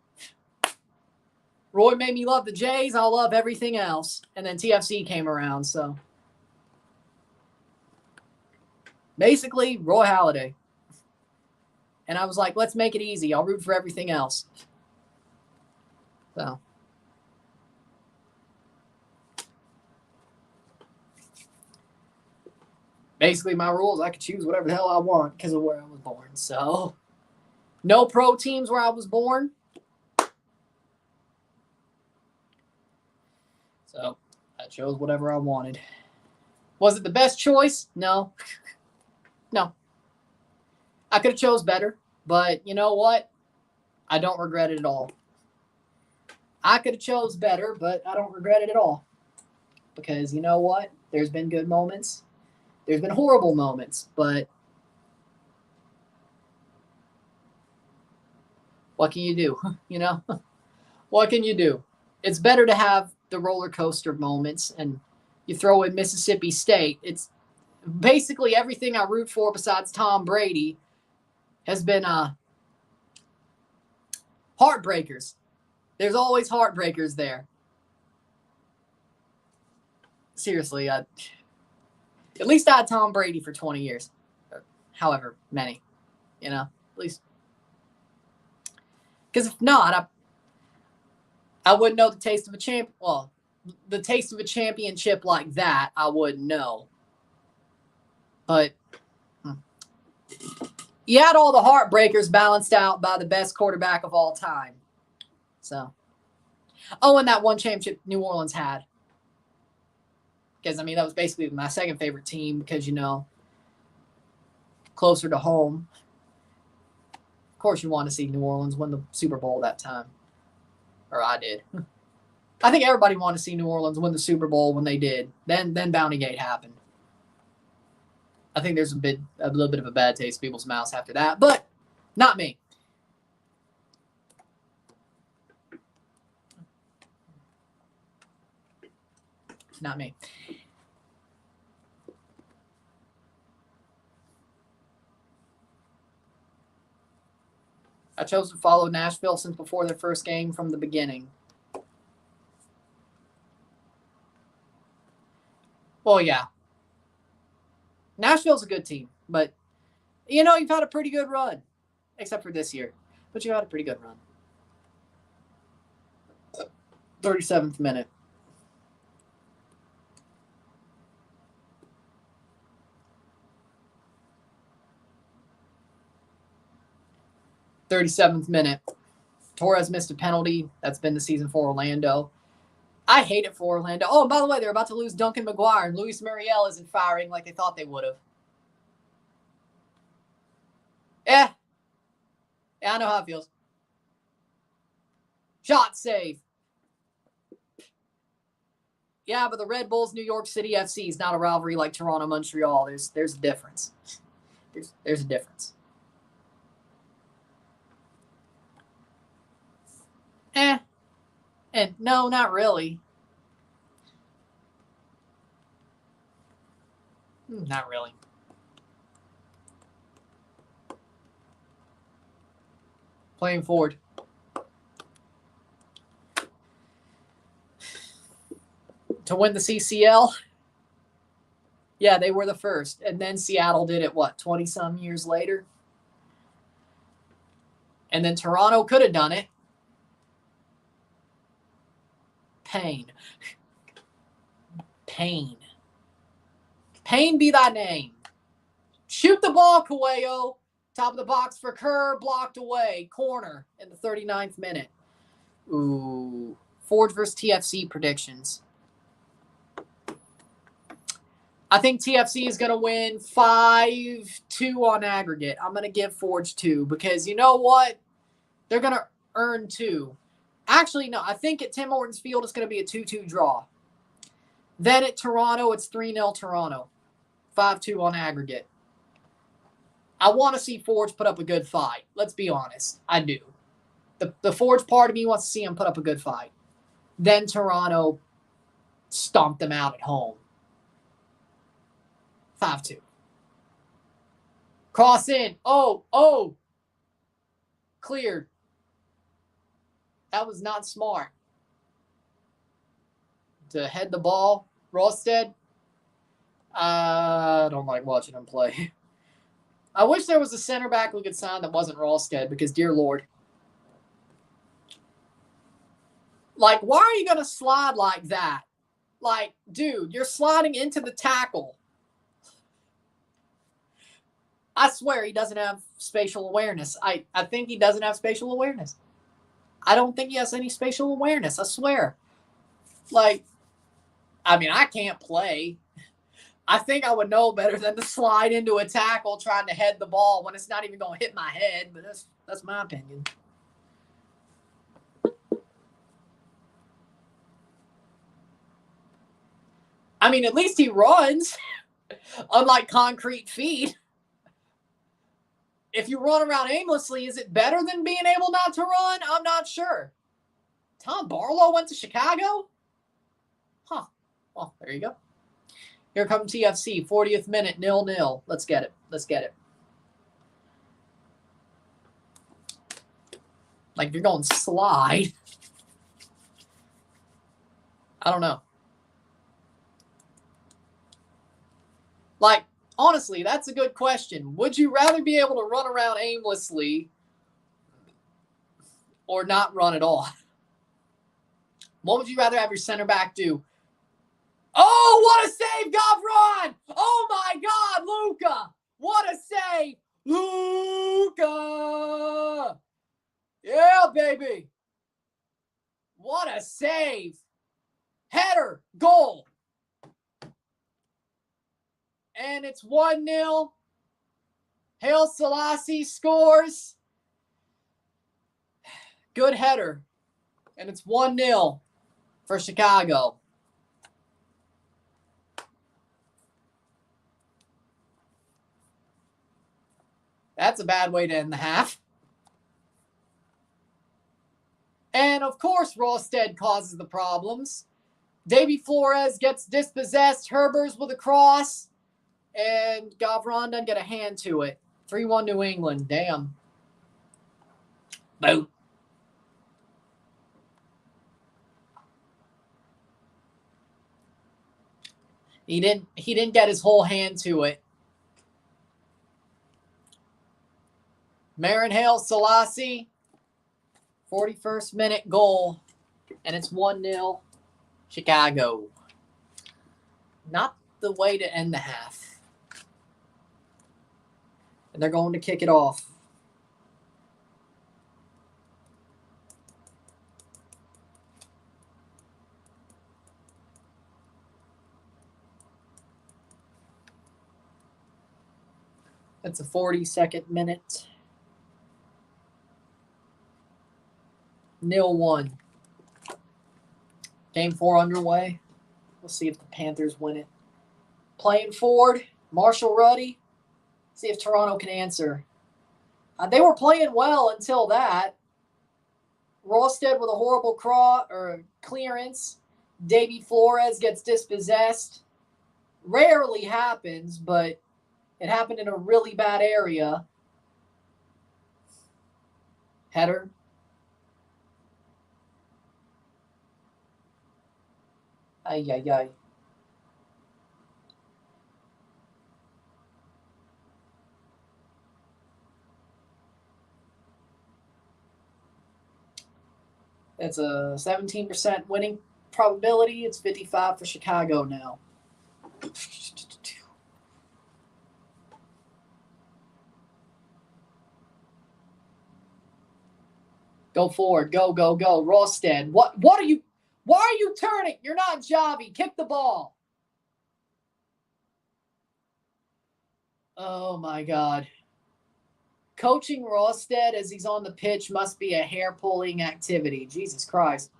Speaker 1: Roy made me love the Jays. I'll love everything else. And then TFC came around, so. Basically, Roy Halladay. And I was like, let's make it easy. I'll root for everything else. So. Basically, my rules, I could choose whatever the hell I want because of where I was born. So, no pro teams where I was born. So, I chose whatever I wanted. Was it the best choice? No. No. I could have chose better, but you know what? I don't regret it at all. I could have chose better, but I don't regret it at all. Because you know what? There's been good moments. There's been horrible moments, but what can you do? You know? What can you do? It's better to have the roller coaster moments and You throw in Mississippi State. It's basically everything I root for besides Tom Brady has been heartbreakers. There's always heartbreakers there. Seriously, at least I had Tom Brady for 20 years. However many, at least. Because if not, I wouldn't know the taste of a champ. Well, the taste of a championship like that, I wouldn't know. But you had all the heartbreakers balanced out by the best quarterback of all time. So, and that one championship New Orleans had. Because, that was basically my second favorite team because, closer to home. Of course, you want to see New Orleans win the Super Bowl that time. Or I did. I think everybody wanted to see New Orleans win the Super Bowl when they did. Then Bountygate happened. I think there's a little bit of a bad taste in people's mouths after that, but not me. Not me. I chose to follow Nashville since before their first game from the beginning. Well, yeah. Nashville's a good team, but, you've had a pretty good run. Except for this year. But you've had a pretty good run. 37th minute. Torres missed a penalty. That's been the season for Orlando. I hate it for Orlando. Oh, and by the way, they're about to lose Duncan McGuire, and Luis Mariel isn't firing like they thought they would have. Yeah, I know how it feels. Shot save. Yeah, but the Red Bulls New York City FC is not a rivalry like Toronto Montreal. There's a difference. There's a difference. And no, not really. Not really. Playing forward. To win the CCL? Yeah, they were the first. And then Seattle did it, 20-some years later? And then Toronto could have done it. Pain be thy name. Shoot the ball, Coelho. Top of the box for Kerr, blocked away. Corner in the 39th minute. Ooh. Forge versus TFC predictions. I think TFC is going to win 5-2 on aggregate. I'm going to give Forge 2 because you know what? They're going to earn 2. Actually, no. I think at Tim Hortons Field it's going to be a 2-2 draw. Then at Toronto, it's 3-0 Toronto. 5-2 on aggregate. I want to see Forge put up a good fight. Let's be honest. I do. The Forge part of me wants to see him put up a good fight. Then Toronto stomped them out at home. 5-2. Cross in. Oh. Cleared. That was not smart. To head the ball. Rosted. I don't like watching him play. I wish there was a center back we could sign that wasn't Rosted because, dear Lord. Like, why are you going to slide like that? Like, dude, you're sliding into the tackle. I swear he doesn't have spatial awareness. I think he doesn't have spatial awareness. I don't think he has any spatial awareness. I swear. Like, I can't play. I think I would know better than to slide into a tackle trying to head the ball when it's not even going to hit my head, but that's my opinion. At least he runs, unlike concrete feet. If you run around aimlessly, is it better than being able not to run? I'm not sure. Tom Barlow went to Chicago? Huh. Well, there you go. Here comes TFC, 40th minute, 0-0. Let's get it. Let's get it. Like, if you're going slide, I don't know. Like, honestly, that's a good question. Would you rather be able to run around aimlessly or not run at all? What would you rather have your center back do? Oh, what a save, Gavron! Oh, my God, Luca! What a save! Luca! Yeah, baby! What a save! Header, goal! And it's 1-0. Haile Selassie scores. Good header. And it's 1-0 for Chicago. That's a bad way to end the half. And, of course, Rawstead causes the problems. Davy Flores gets dispossessed. Herbers with a cross. And Gavron doesn't get a hand to it. 3-1 New England. Damn. Boom. He didn't get his whole hand to it. Marin Haile Selassie, 41st minute goal, and it's 1-0 Chicago. Not the way to end the half. And they're going to kick it off. It's a 42nd minute. 0-1. Game 4 underway. We'll see if the Panthers win it. Playing forward, Marshall Ruddy. See if Toronto can answer. They were playing well until that. Rawstead with a horrible clearance. Davy Flores gets dispossessed. Rarely happens, but it happened in a really bad area. Header. Ay, ay, ay. It's a 17% winning probability. It's 55 for Chicago now. Go forward. Go, go, go. Rawstead. What are you? Why are you turning? You're not Javi. Kick the ball. Oh, my God. Coaching Rawstead as he's on the pitch must be a hair-pulling activity. Jesus Christ.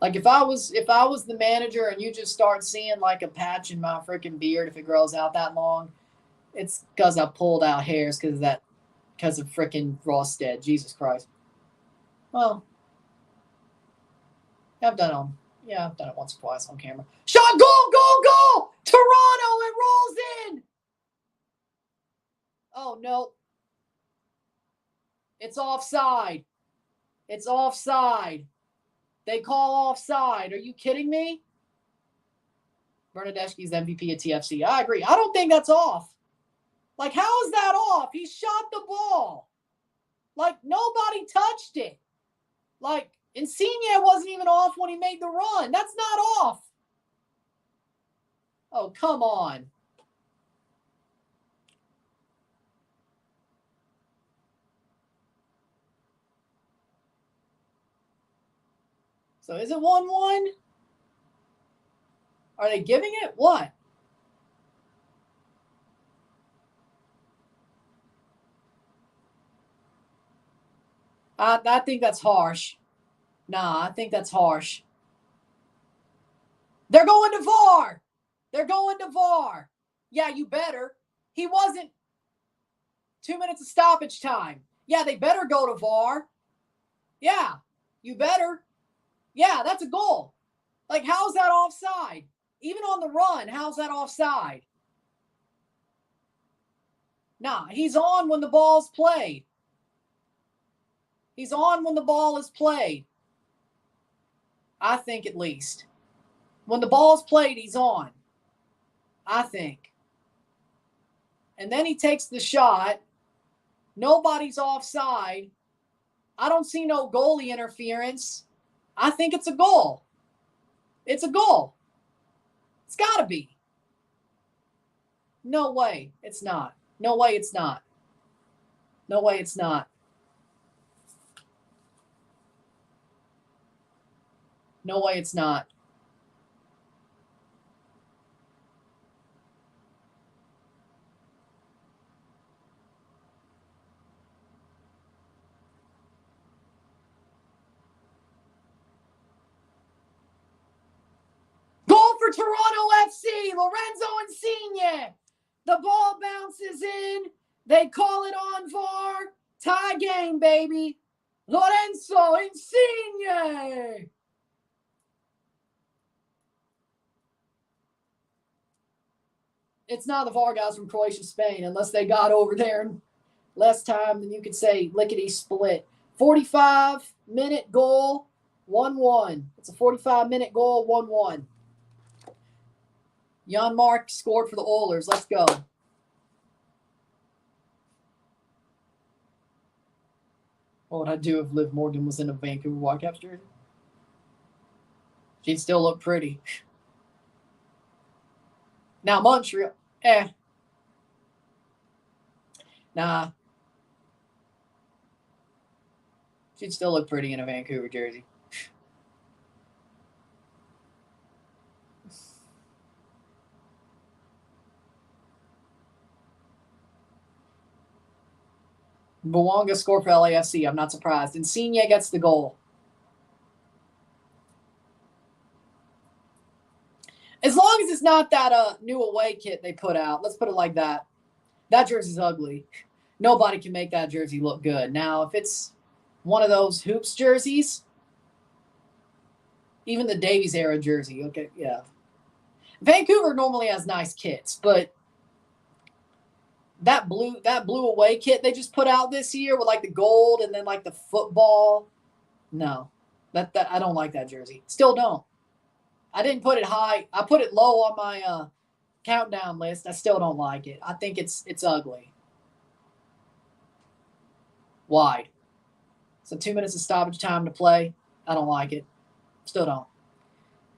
Speaker 1: Like, if I was the manager and you just start seeing, like, a patch in my freaking beard if it grows out that long, it's because I pulled out hairs because of freaking Rawstead. Jesus Christ. Well, I've done it once or twice on camera. Shot, goal! Toronto, it rolls in. Oh, no. It's offside. It's offside. They call offside. Are you kidding me? Bernadeschi's MVP of TFC. I agree. I don't think that's off. Like, how is that off? He shot the ball. Like, nobody touched it. Like, Insigne wasn't even off when he made the run. That's not off. Oh, come on. So is it 1-1? Are they giving it? What? I think that's harsh. Nah, I think that's harsh. They're going to VAR. They're going to VAR. Yeah, you better. He wasn't. 2 minutes of stoppage time. Yeah, they better go to VAR. Yeah. You better. Yeah, that's a goal. Like, how's that offside? Even on the run, how's that offside? Nah, he's on when the ball's played. He's on when the ball is played. I think, at least. When the ball's played, he's on. I think. And then he takes the shot. Nobody's offside. I don't see no goalie interference. I think it's a goal. It's a goal. It's got to be. No way it's not. No way it's not. No way it's not. No way it's not. Goal for Toronto FC. Lorenzo Insigne. The ball bounces in. They call it on VAR. Tie game, baby. Lorenzo Insigne. It's not the VAR guys from Croatia, Spain, unless they got over there in less time than you could say lickety split. 45-minute goal, 1-1. It's a 45-minute goal, 1-1. Jan Mark scored for the Oilers. Let's go. What would I do if Liv Morgan was in a Vancouver Whitecaps jersey? She'd still look pretty. Now, Montreal, Nah. She'd still look pretty in a Vancouver jersey. Bouanga scored for LAFC. I'm not surprised. Insigne gets the goal. As long as it's not that new away kit they put out. Let's put it like that. That jersey's ugly. Nobody can make that jersey look good. Now, if it's one of those hoops jerseys, even the Davies era jersey, okay, yeah. Vancouver normally has nice kits, but that blue away kit they just put out this year with like the gold and then like the football, no, that I don't like that jersey. Still don't. I didn't put it high. I put it low on my countdown list. I still don't like it. I think it's ugly. Wide. So 2 minutes of stoppage time to play. I don't like it. Still don't.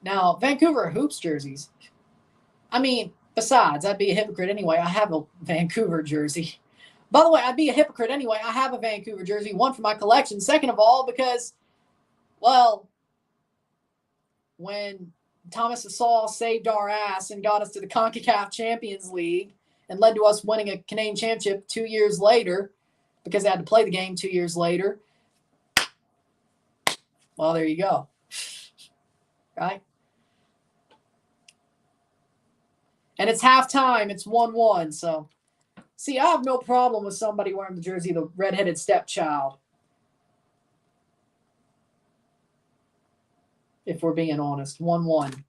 Speaker 1: Now, Vancouver hoops jerseys. I mean, besides, I'd be a hypocrite anyway. I have a Vancouver jersey. By the way, I'd be a hypocrite anyway. I have a Vancouver jersey. One, for my collection. Second of all, because, well, when Thomas Hasal saved our ass and got us to the CONCACAF Champions League and led to us winning a Canadian championship 2 years later because they had to play the game 2 years later, well, there you go. Right? And it's halftime. It's 1-1. So, see, I have no problem with somebody wearing the jersey of the redheaded stepchild. If we're being honest. 1-1.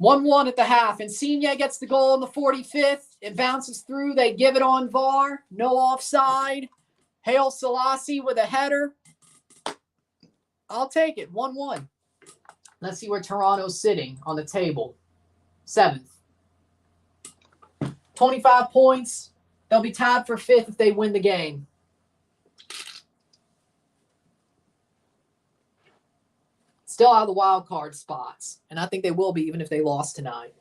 Speaker 1: 1-1 at the half. Insigne gets the goal in the 45th. It bounces through. They give it on VAR. No offside. Haile Selassie with a header. I'll take it. 1-1. Let's see where Toronto's sitting on the table. 7th. 25 points. They'll be tied for 5th if they win the game. Still out of the wild card spots. And I think they will be even if they lost tonight.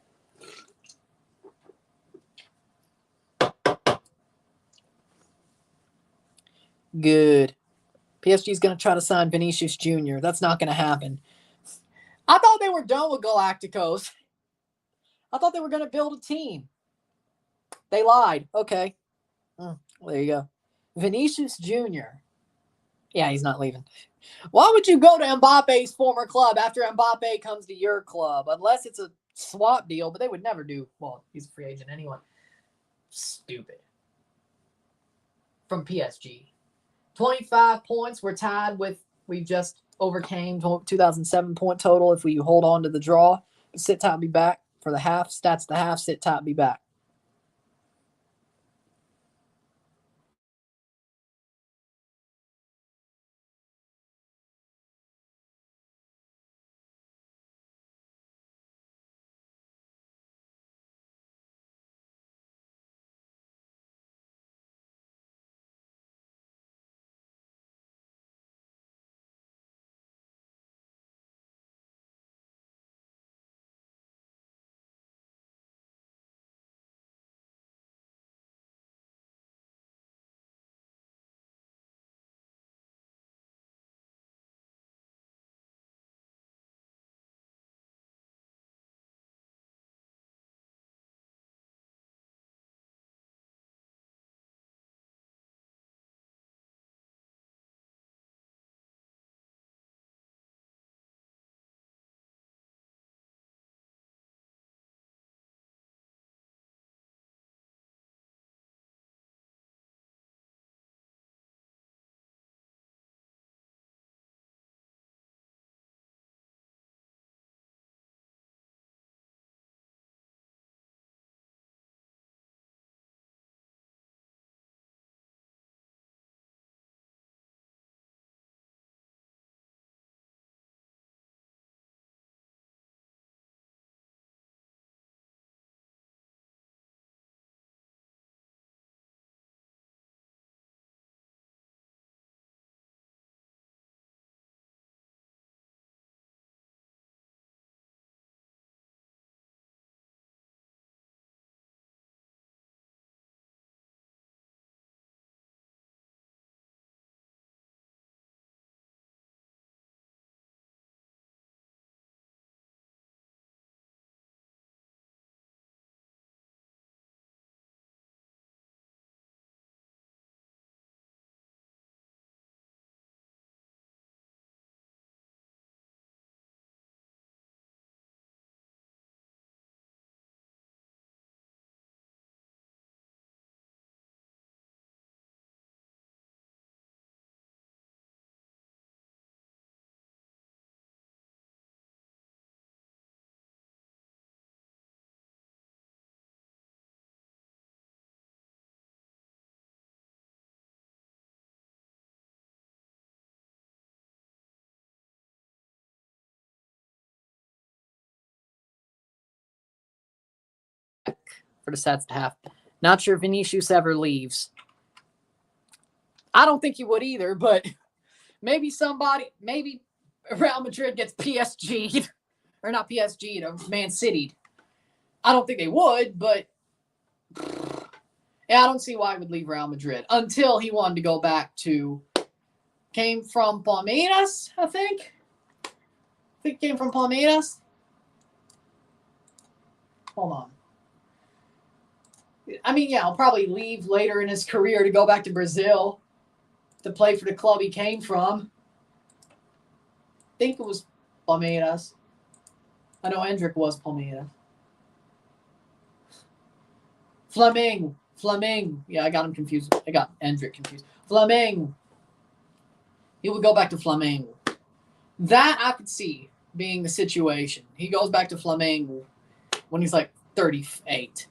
Speaker 1: Good. PSG's going to try to sign Vinicius Jr. That's not going to happen. I thought they were done with Galacticos. I thought they were going to build a team. They lied. Okay. Well, there you go. Vinicius Jr. Yeah, he's not leaving. Why would you go to Mbappe's former club after Mbappe comes to your club? Unless it's a swap deal, but they would never do. Well, he's a free agent anyway. Stupid. From PSG. 25 points. We're tied with, we just overcame 2007 point total if we hold on to the draw. Sit tight, be back for the half. Stats the half, sit tight, be back. For the sets to half. Not sure if Vinicius ever leaves. I don't think he would either, but maybe Real Madrid gets PSG'd. Or not PSG'd, or Man City'd. I don't think they would, but yeah, I don't see why he would leave Real Madrid until he wanted to go back to, came from Palmeiras, I think. I think he came from Palmeiras. Hold on. I mean, yeah, I'll probably leave later in his career to go back to Brazil to play for the club he came from. I think it was Palmeiras. I know Endrick was Palmeiras. Flamengo. Yeah, I got him confused. I got Endrick confused. Flamengo. He would go back to Flamengo. That I could see being the situation. He goes back to Flamengo when he's like 38.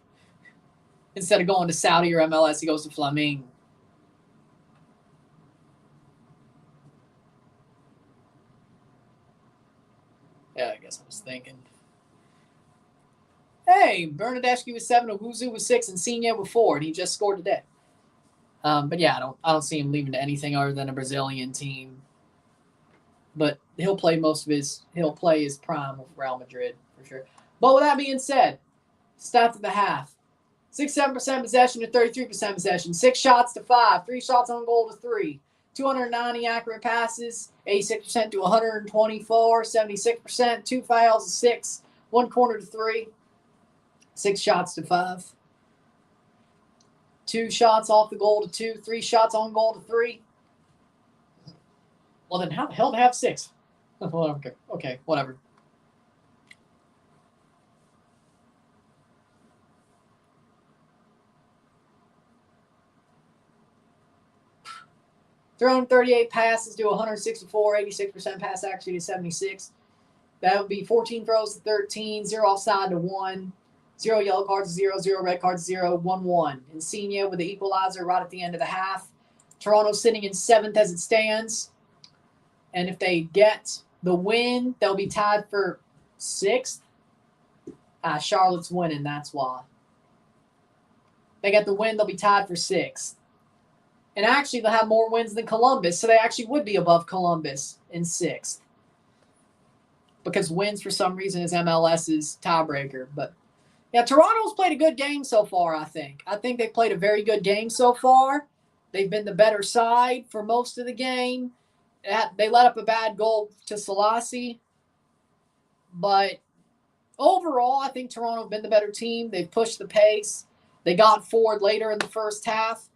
Speaker 1: Instead of going to Saudi or MLS, he goes to Flamengo. Yeah, I guess I was thinking. Hey, Bernadeschi was 7, Owuzu was 6, and Insigne was 4, and he just scored today. But yeah, I don't see him leaving to anything other than a Brazilian team. But he'll play his prime with Real Madrid for sure. But with that being said, stats at the half. 67% possession to 33% possession. 6 shots to 5. 3 shots on goal to 3. 290 accurate passes. 86% to 124. 76%. 2 fouls to 6. 1 corner to 3. 6 shots to 5. 2 shots off the goal to 2. 3 shots on goal to 3. Well, then how the hell to have 6? Okay, whatever. Thrown 38 passes to 164, 86% pass accuracy to 76. That would be 14 throws to 13, 0 offside to 1, 0 yellow cards to 0, 0 red cards to 0, 1-1. Insignia with the equalizer right at the end of the half. Toronto sitting in 7th as it stands. And if they get the win, they'll be tied for 6th. Charlotte's winning, that's why. They get the win, they'll be tied for 6th. And actually, they'll have more wins than Columbus, so they actually would be above Columbus in 6th. Because wins, for some reason, is MLS's tiebreaker. But, yeah, Toronto's played a good game so far, I think. I think they played a very good game so far. They've been the better side for most of the game. They let up a bad goal to Selassie. But overall, I think Toronto have been the better team. They've pushed the pace. They got forward later in the first half.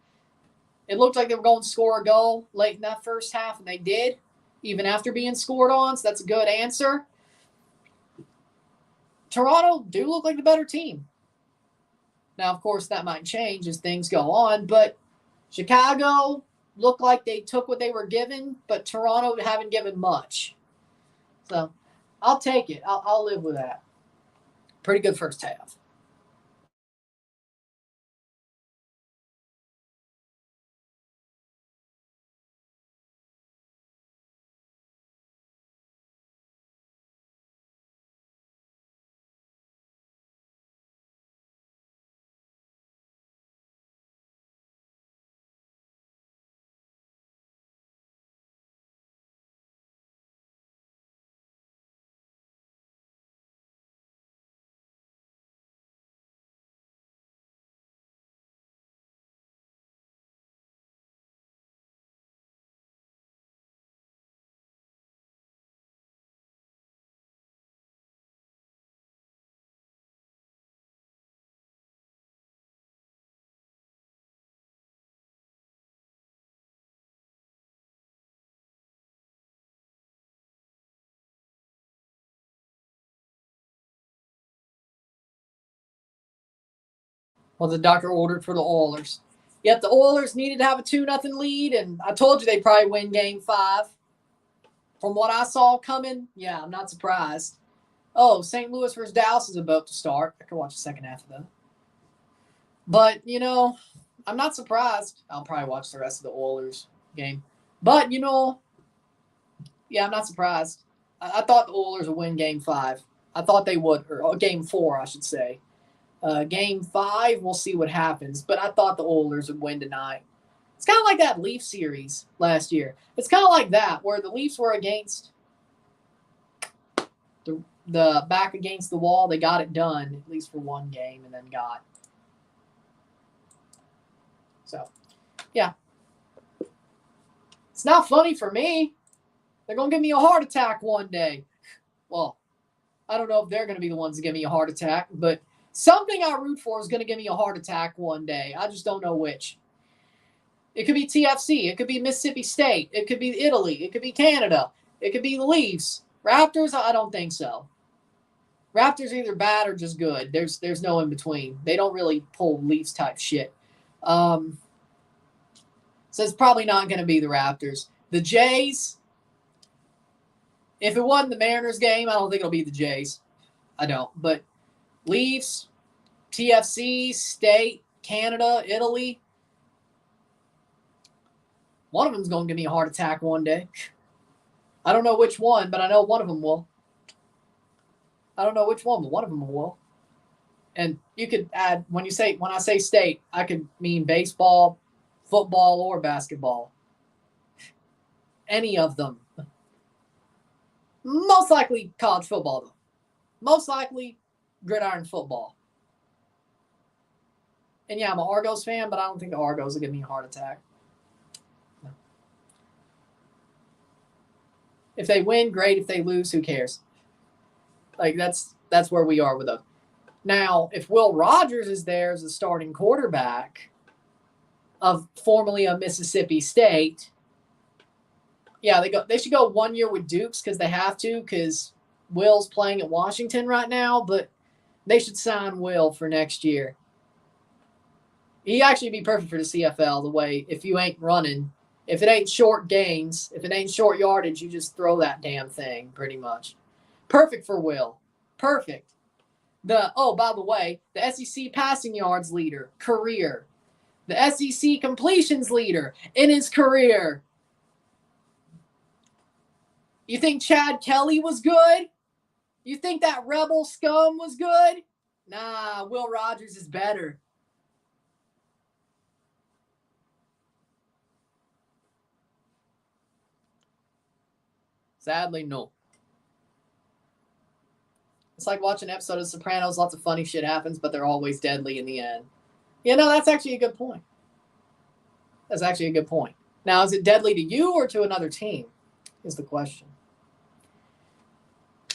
Speaker 1: It looked like they were going to score a goal late in that first half, and they did, even after being scored on, so that's a good answer. Toronto do look like the better team. Now, of course, that might change as things go on, but Chicago looked like they took what they were given, but Toronto haven't given much. So I'll take it. I'll live with that. Pretty good first half. Well, the doctor ordered for the Oilers. Yep, the Oilers needed to have a 2-0 lead, and I told you they'd probably win Game 5. From what I saw coming, yeah, I'm not surprised. Oh, St. Louis versus Dallas is about to start. I could watch the second half of that. But, I'm not surprised. I'll probably watch the rest of the Oilers game. But, yeah, I'm not surprised. I thought the Oilers would win Game 5. I thought they would, or Game 4, I should say. Game 5, we'll see what happens. But I thought the Oilers would win tonight. It's kind of like that Leaf series last year. It's kind of like that, where the Leafs were against the back against the wall. They got it done, at least for one game, and then got. So, yeah. It's not funny for me. They're going to give me a heart attack one day. Well, I don't know if they're going to be the ones to give me a heart attack, but something I root for is going to give me a heart attack one day. I just don't know which. It could be TFC. It could be Mississippi State. It could be Italy. It could be Canada. It could be the Leafs. Raptors, I don't think so. Raptors are either bad or just good. There's no in between. They don't really pull Leafs type shit. So it's probably not going to be the Raptors. The Jays, if it wasn't the Mariners game, I don't think it'll be the Jays. I don't. But Leafs, TFC, State, Canada, Italy. One of them's going to give me a heart attack one day. I don't know which one, but I know one of them will. I don't know which one, but one of them will. And you could add, when I say state, I could mean baseball, football, or basketball. Any of them. Most likely college football, though. Most likely gridiron football. And yeah, I'm an Argos fan, but I don't think the Argos will give me a heart attack. No. If they win, great. If they lose, who cares? Like, that's where we are with them. Now, if Will Rogers is there as a starting quarterback of formerly of Mississippi State, yeah, they should go 1 year with Dukes because they have to, because Will's playing at Washington right now, but they should sign Will for next year. He'd actually be perfect for the CFL, the way, if you ain't running, If it ain't short gains, if it ain't short yardage, you just throw that damn thing pretty much. Perfect for Will. Perfect. By the way, the SEC passing yards leader, career. The SEC completions leader in his career. You think Chad Kelly was good? You think that rebel scum was good? Nah, Will Rogers is better. Sadly, no. It's like watching an episode of Sopranos. Lots of funny shit happens, but they're always deadly in the end. You know, that's actually a good point. That's actually a good point. Now, is it deadly to you or to another team is the question.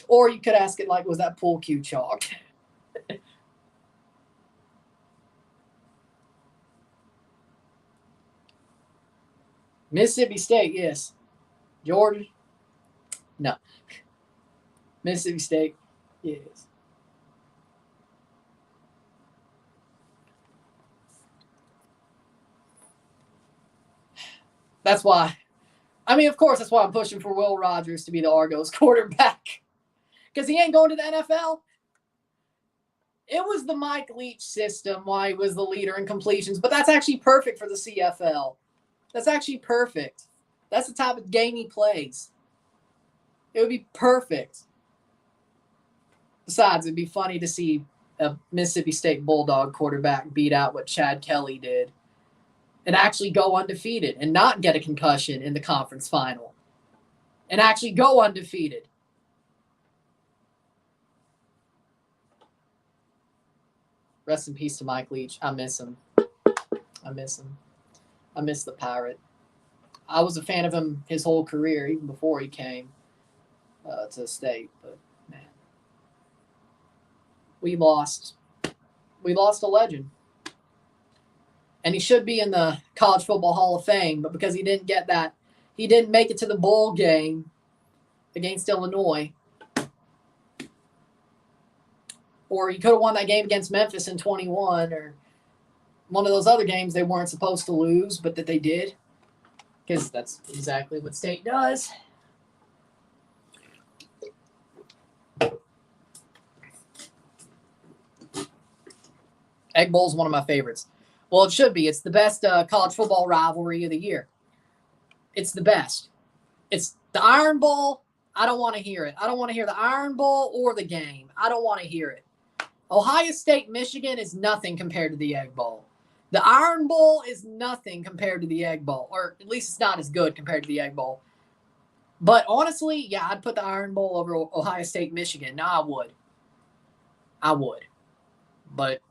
Speaker 1: Or you could ask it like, was that pool cue chalk? Mississippi State, yes. Georgia, no. Mississippi State, yes. That's why. I mean, of course, that's why I'm pushing for Will Rogers to be the Argos quarterback. Because he ain't going to the NFL. It was the Mike Leach system why he was the leader in completions, but that's actually perfect for the CFL. That's actually perfect. That's the type of game he plays. It would be perfect. Besides, it'd be funny to see a Mississippi State Bulldog quarterback beat out what Chad Kelly did and actually go undefeated and not get a concussion in the conference final and actually go undefeated. Rest in peace to Mike Leach. I miss him. I miss him. I miss the Pirate. I was a fan of him his whole career, even before he came to the state. But, man, we lost a legend. And he should be in the College Football Hall of Fame, but because he didn't get that, he didn't make it to the bowl game against Illinois. Or he could have won that game against Memphis in 21, or one of those other games they weren't supposed to lose, but that they did. Because that's exactly what State does. Egg Bowl is one of my favorites. Well, it should be. It's the best college football rivalry of the year. It's the best. It's the Iron Bowl. I don't want to hear it. I don't want to hear the Iron Bowl or the game. I don't want to hear it. Ohio State, Michigan is nothing compared to the Egg Bowl. The Iron Bowl is nothing compared to the Egg Bowl, or at least it's not as good compared to the Egg Bowl. But honestly, yeah, I'd put the Iron Bowl over Ohio State, Michigan. No, I would. But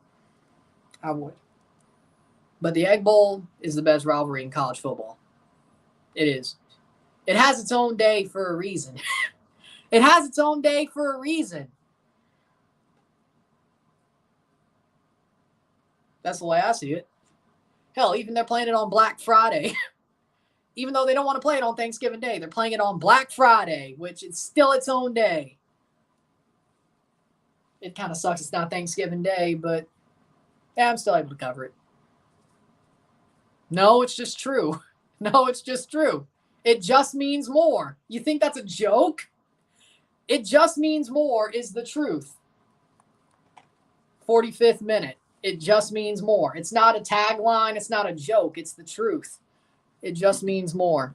Speaker 1: the Egg Bowl is the best rivalry in college football. It is. It has its own day for a reason. It has its own day for a reason. That's the way I see it. Hell, even they're playing it on Black Friday. Even though they don't want to play it on Thanksgiving Day, they're playing it on Black Friday, which is still its own day. It kind of sucks it's not Thanksgiving Day, but yeah, I'm still able to cover it. No, it's just true. No, it's just true. It just means more. You think that's a joke? It just means more is the truth. 45th minute. It just means more. It's not a tagline. It's not a joke. It's the truth. It just means more.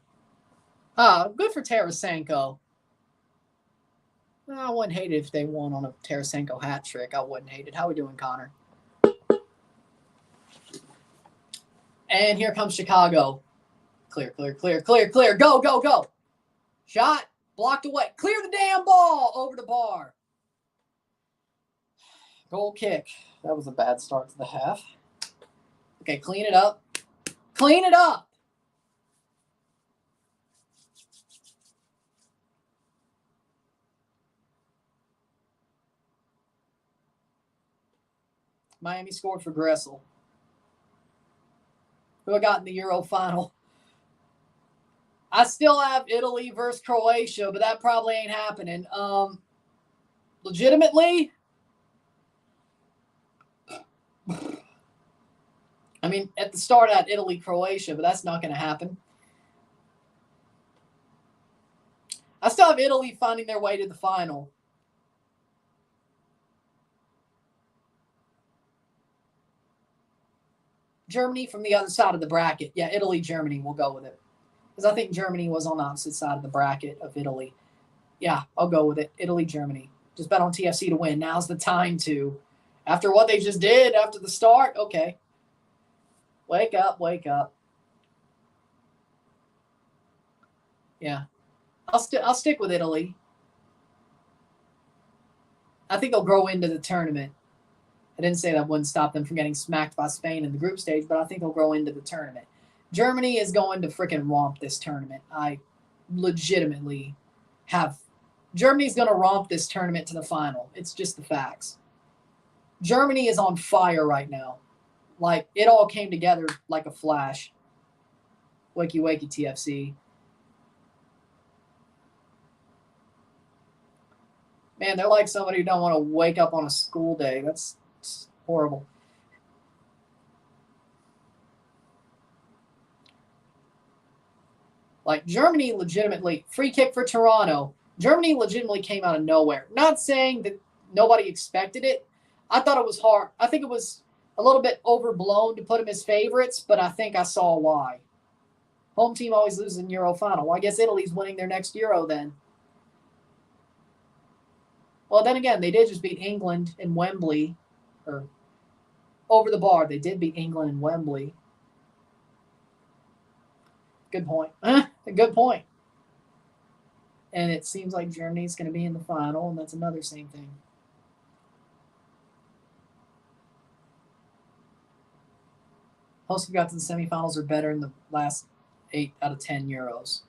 Speaker 1: Good for Tarasenko. I wouldn't hate it if they won on a Tarasenko hat trick. I wouldn't hate it. How we doing, Connor? And here comes Chicago. Clear. Go, go, go. Shot. Blocked away. Clear the damn ball over the bar. Goal kick. That was a bad start to the half. Okay, clean it up. Clean it up. Miami scored for Gressel, who I got in the Euro final. I still have Italy versus Croatia, but that probably ain't happening. Legitimately, I mean, at the start I had Italy, Croatia, but that's not going to happen. I still have Italy finding their way to the final. Germany from the other side of the bracket. Yeah, Italy, Germany. We'll go with it. Because I think Germany was on the opposite side of the bracket of Italy. Yeah, I'll go with it. Italy, Germany. Just bet on TFC to win. Now's the time to. After what they just did after the start, okay. Wake up, wake up. Yeah. I'll stick with Italy. I think they'll grow into the tournament. I didn't say that wouldn't stop them from getting smacked by Spain in the group stage, but I think they'll grow into the tournament. Germany is going to freaking romp this tournament. I legitimately have. Germany's going to romp this tournament to the final. It's just the facts. Germany is on fire right now. Like, it all came together like a flash. Wakey, wakey, TFC. Man, they're like somebody who don't want to wake up on a school day. That's horrible. Like, Germany legitimately, free kick for Toronto. Germany legitimately came out of nowhere. Not saying that nobody expected it. I thought it was hard. I think it was a little bit overblown to put them as favorites, but I think I saw why. Home team always loses in Euro final. Well, I guess Italy's winning their next Euro then. Well, then again, they did just beat England in Wembley. Or over the bar, they did beat England in Wembley. Good point. A good point. And it seems like Germany's going to be in the final, and that's another same thing. Most who got to the semifinals are better in the last 8 out of 10 Euros.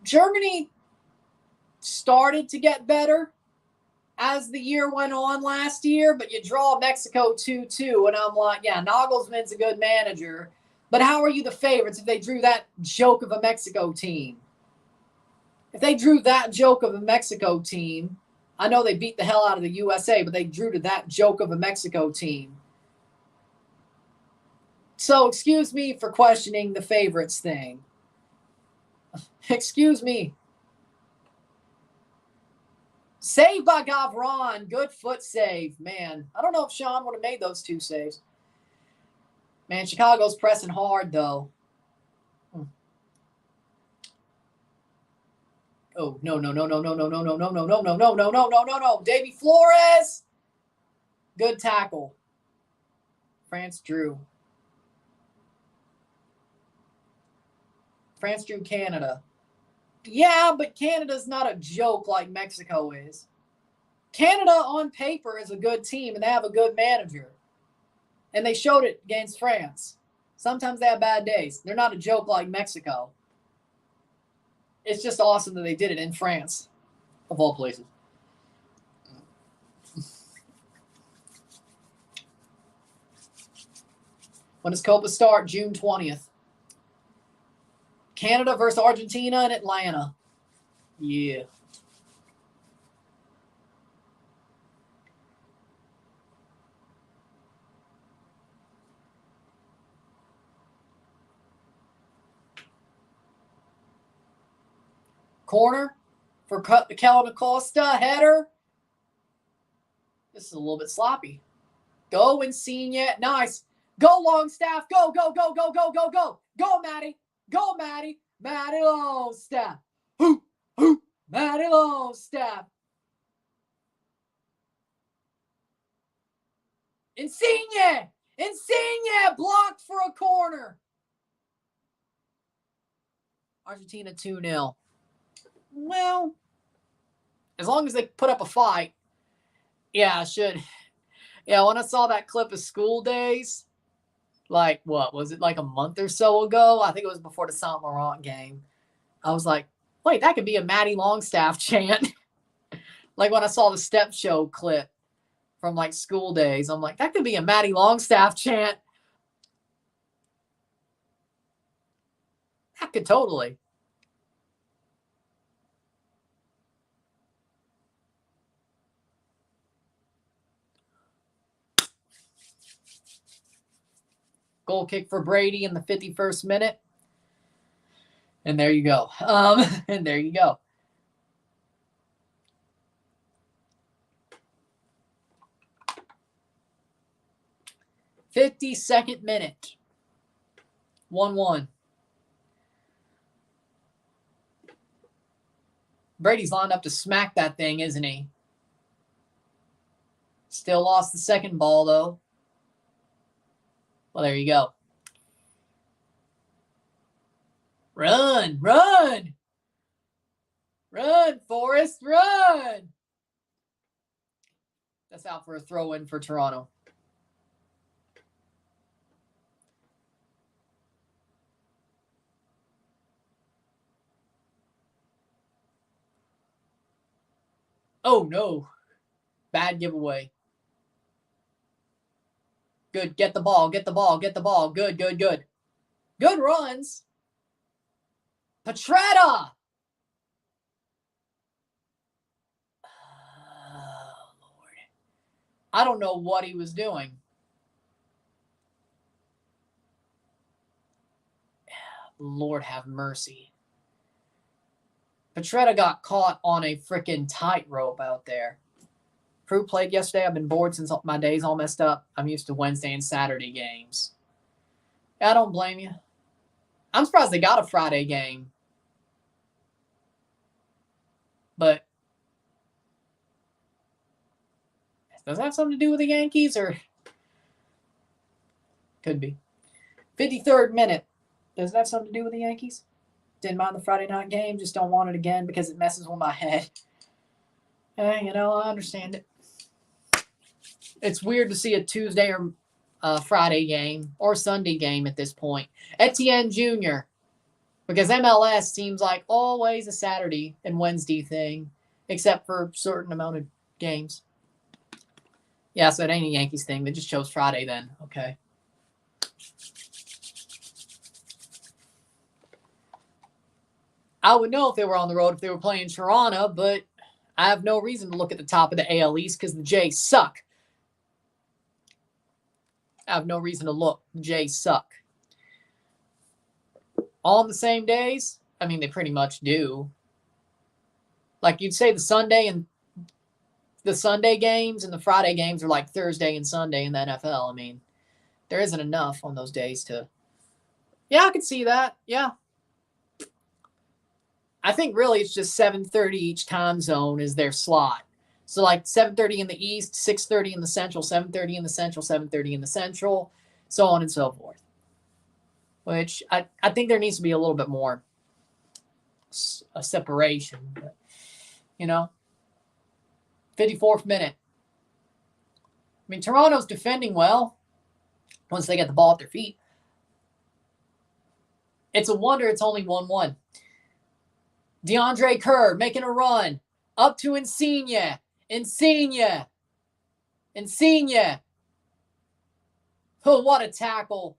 Speaker 1: Germany started to get better as the year went on last year, but you draw Mexico 2-2, and I'm like, yeah, Nagelsmann's a good manager, but how are you the favorites if they drew that joke of a Mexico team? If they drew that joke of a Mexico team, I know they beat the hell out of the USA, but they drew to that joke of a Mexico team. So excuse me for questioning the favorites thing. Excuse me. Save by Gavron. Good foot save. Man, I don't know if Sean would have made those 2 saves. Man, Chicago's pressing hard, though. Oh, no. Davy Flores. Good tackle. France drew. France drew Canada. Yeah, but Canada's not a joke like Mexico is. Canada on paper is a good team, and they have a good manager. And they showed it against France. Sometimes they have bad days. They're not a joke like Mexico. It's just awesome that they did it in France, of all places. When does Copa start? June 20th. Canada versus Argentina in Atlanta. Yeah. Corner for Kellen Acosta. Header. This is a little bit sloppy. Go, Insigne. Nice. Go, Longstaff. Go. Go, Maddie. Go, Maddie. Maddie Longstaff. Hoop. Maddie Longstaff. Insigne. Blocked for a corner. Argentina 2-0. Well, as long as they put up a fight, yeah, I should. Yeah, when I saw that clip of School Days, like, what, was it like a month or so ago? I think it was before the Saint Laurent game. I was like, wait, that could be a Maddie Longstaff chant. Like when I saw the Step Show clip from like School Days, I'm like, that could be a Maddie Longstaff chant. That could totally. Goal kick for Brady in the 51st minute. And there you go. And there you go. "52nd minute. 1-1. Brady's lined up to smack that thing, isn't he? Still lost the second ball, though. Well, there you go. Run, run! Run, Forrest, run! That's out for a throw-in for Toronto. Oh, no. Bad giveaway. Good. Get the ball. Get the ball. Get the ball. Good, good, good. Good runs. Petretta! Oh, Lord. I don't know what he was doing. Lord have mercy. Petretta got caught on a freaking tightrope out there. Crew played yesterday. I've been bored since my day's all messed up. I'm used to Wednesday and Saturday games. I don't blame you. I'm surprised they got a Friday game. But does that have something to do with the Yankees? Or could be. 53rd minute. Does that have something to do with the Yankees? Didn't mind the Friday night game. Just don't want it again because it messes with my head. You know, I understand it. It's weird to see a Tuesday or Friday game or Sunday game at this point. Etienne Jr., because MLS seems like always a Saturday and Wednesday thing, except for a certain amount of games. Yeah, so it ain't a Yankees thing. They just chose Friday then. Okay. I would know if they were on the road if they were playing Toronto, but I have no reason to look at the top of the AL East because the Jays suck. I have no reason to look. The Jays suck. All on the same days? I mean, they pretty much do. Like you'd say the Sunday games and the Friday games are like Thursday and Sunday in the NFL. I mean, there isn't enough on those days to. Yeah, I could see that. Yeah. I think really it's just 7:30 each time zone is their slot. So like 7:30 in the East, 6:30 in the Central, 7:30 in the Central, 7:30 in the Central, so on and so forth. Which I think there needs to be a little bit more a separation. But, you know, 54th minute. I mean, Toronto's defending well once they get the ball at their feet. It's a wonder it's only 1-1. DeAndre Kerr making a run up to Insigne. Oh, what a tackle.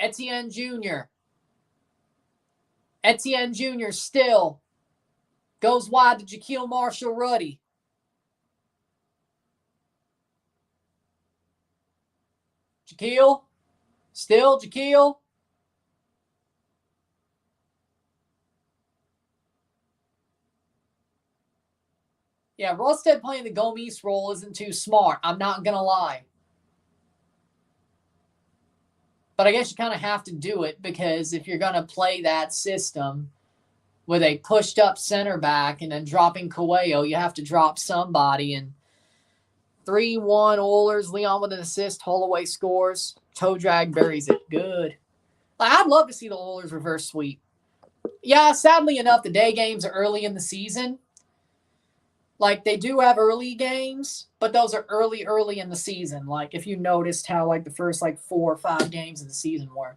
Speaker 1: Etienne Jr. still goes wide to Jaquil Marshall-Ruddy. Jaquil. Yeah, Rosted playing the Gomes role isn't too smart. I'm not going to lie. But I guess you kind of have to do it because if you're going to play that system with a pushed up center back and then dropping Coelho, you have to drop somebody. And 3-1 Oilers, Leon with an assist, Holloway scores, toe drag buries it. Good. I'd love to see the Oilers reverse sweep. Yeah, sadly enough, the day games are early in the season. Like, they do have early games, but those are early in the season. Like, if you noticed how, like, the first, 4 or 5 games of the season were.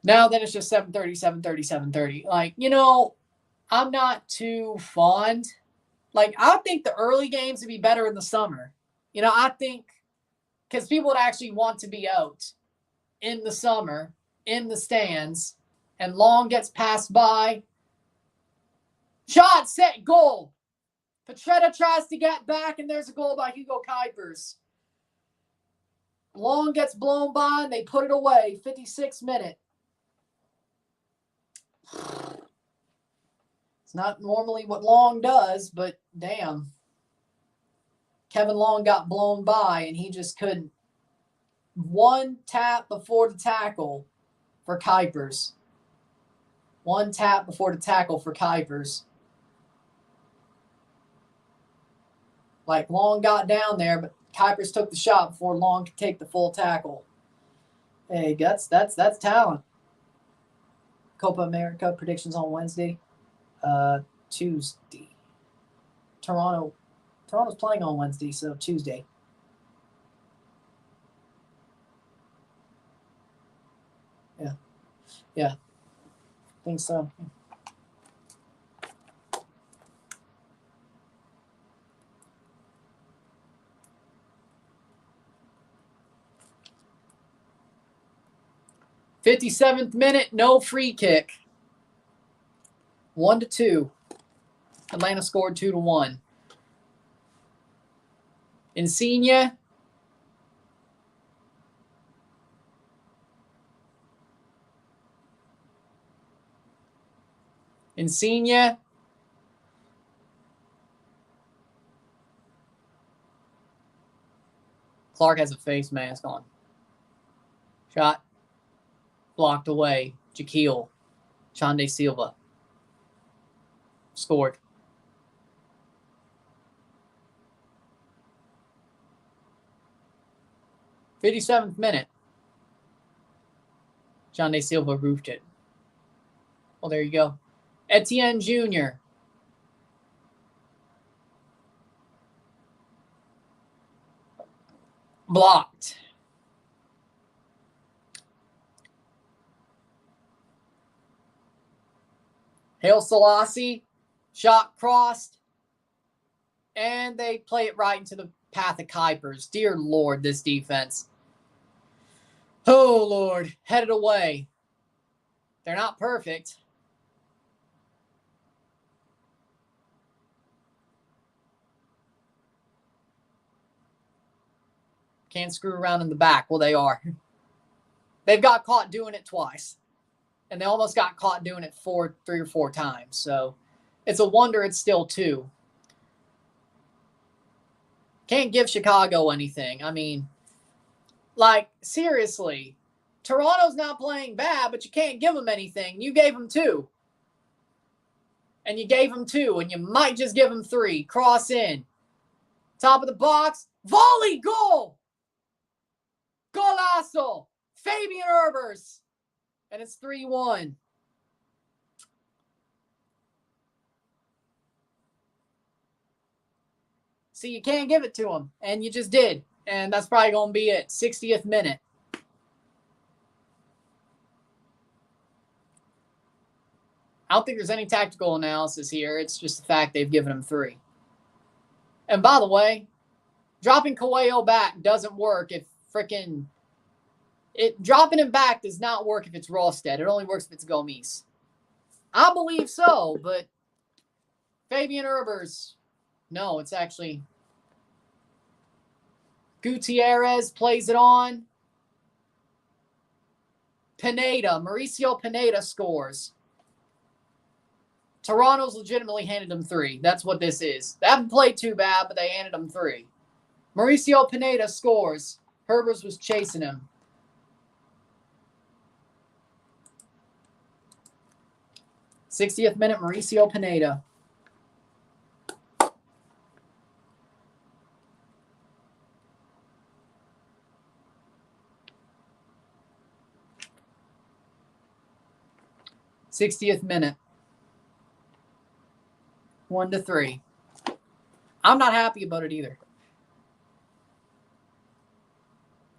Speaker 1: Now, then it's just 7:30. Like, you know, I'm not too fond. Like, I think the early games would be better in the summer. You know, I think because people would actually want to be out in the summer, in the stands, and Long gets passed by. Shot, set, goal. Petretta tries to get back, and there's a goal by Hugo Kuipers. Long gets blown by, and they put it away. 56th minute. It's not normally what Long does, but damn. Kevin Long got blown by, and he just couldn't. One tap before the tackle for Kuipers. One tap before the tackle for Kuipers. Like, Long got down there, but Kuipers took the shot before Long could take the full tackle. Hey, that's talent. Copa America predictions on Wednesday. Tuesday. Toronto's playing on Wednesday, so Tuesday. Yeah. I think so. '57th minute, no free kick. 1-2. Atlanta scored 2-1. Insigne. Clark has a face mask on. Shot. Blocked away. Jaquil. Xande Silva. Scored. '57th minute. Xande Silva roofed it. Well, there you go. Etienne Jr. Blocked. Haile Selassie. Shot crossed. And they play it right into the path of Kuipers. Dear Lord, this defense. Oh, Lord. Headed away. They're not perfect. Can't screw around in the back. Well, they are. They've got caught doing it twice. And they almost got caught doing it 3 or 4 times. So it's a wonder it's still 2. Can't give Chicago anything. I mean, like, seriously. Toronto's not playing bad, but you can't give them anything. You gave them 2. And you gave them 2, and you might just give them 3. Cross in. Top of the box. Volley goal! Golazo! Fabian Herbers! And it's 3-1. See, you can't give it to them, and you just did. And that's probably going to be it. 60th minute. I don't think there's any tactical analysis here. It's just the fact they've given him 3. And by the way, dropping Coelho back doesn't work if dropping him back does not work if it's Rosted. It only works if it's Gomes. I believe so, but Fabian Herbers, no, it's actually Gutierrez plays it on. Mauricio Pineda scores. Toronto's legitimately handed them 3. That's what this is. They haven't played too bad, but they handed them 3. Mauricio Pineda scores. Herbers was chasing him. '60th minute, Mauricio Pineda. '60th minute. 1-3. I'm not happy about it either.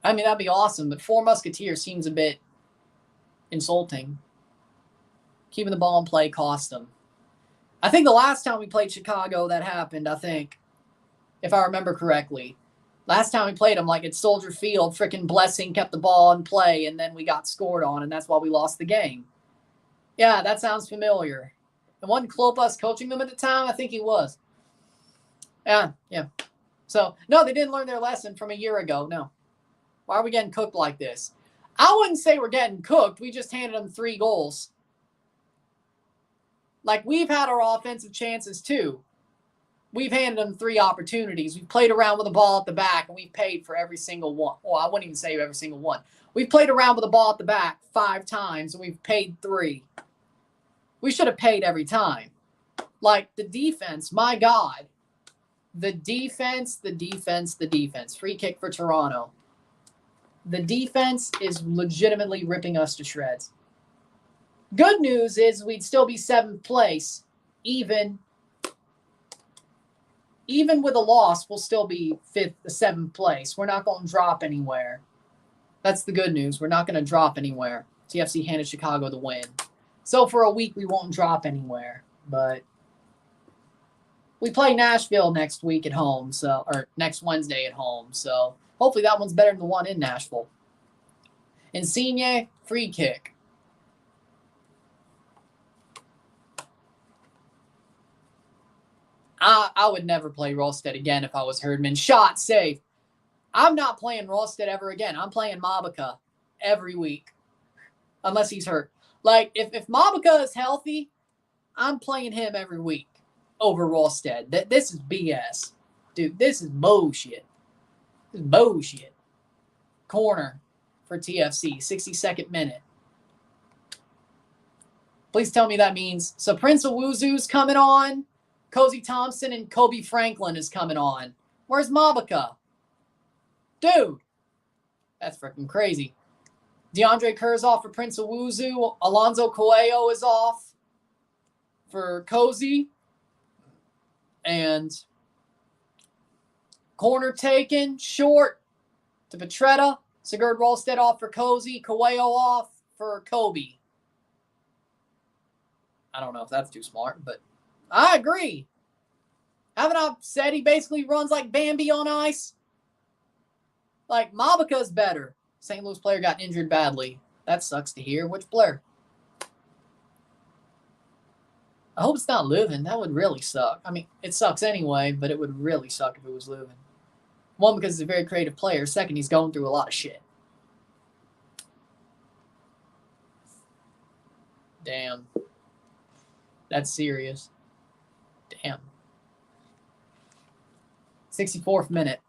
Speaker 1: I mean, that'd be awesome, but 4 Musketeers seems a bit insulting. Keeping the ball in play cost them. I think the last time we played Chicago, that happened, I think, if I remember correctly. Last time we played them, like at Soldier Field, freaking Blessing kept the ball in play, and then we got scored on, and that's why we lost the game. Yeah, that sounds familiar. And wasn't Klopas coaching them at the time? I think he was. Yeah. So, no, they didn't learn their lesson from a year ago, no. Why are we getting cooked like this? I wouldn't say we're getting cooked. We just handed them 3 goals. Like, we've had our offensive chances too. We've handed them 3 opportunities. We've played around with the ball at the back, and we've paid for every single one. Well, I wouldn't even say every single one. We've played around with the ball at the back 5 times, and we've paid 3. We should have paid every time. Like, the defense, my God. The defense. Free kick for Toronto. The defense is legitimately ripping us to shreds. Good news is we'd still be 7th place. Even with a loss, we'll still be 7th place. We're not going to drop anywhere. That's the good news. We're not going to drop anywhere. TFC handed Chicago the win. So for a week, we won't drop anywhere. But we play Nashville next week at home, or next Wednesday at home. So hopefully that one's better than the one in Nashville. Insigne, free kick. I would never play Rolstead again if I was Herdman. Shot, save. I'm not playing Rolstead ever again. I'm playing Mabika every week. Unless he's hurt. Like, if Mabika is healthy, I'm playing him every week over Rolstead. This is BS. Dude, this is bullshit. This is bullshit. Corner for TFC. 62nd minute. Please tell me that means so Prince Owuzu's coming on. Cozy Thompson and Kobe Franklin is coming on. Where's Mabika? Dude. That's freaking crazy. DeAndre Kerr's off for Prince Owuzu. Alonso Coelho is off for Cozy. And corner taken. Short to Petretta. Sigurd Rolstead off for Cozy. Coelho off for Kobe. I don't know if that's too smart, but I agree. Haven't I said he basically runs like Bambi on ice? Like, Mabika's better. St. Louis player got injured badly. That sucks to hear. Which player? I hope it's not Leuven. That would really suck. I mean, it sucks anyway, but it would really suck if it was Leuven. 1, because he's a very creative player. 2, he's going through a lot of shit. Damn. That's serious. Damn. 64th minute.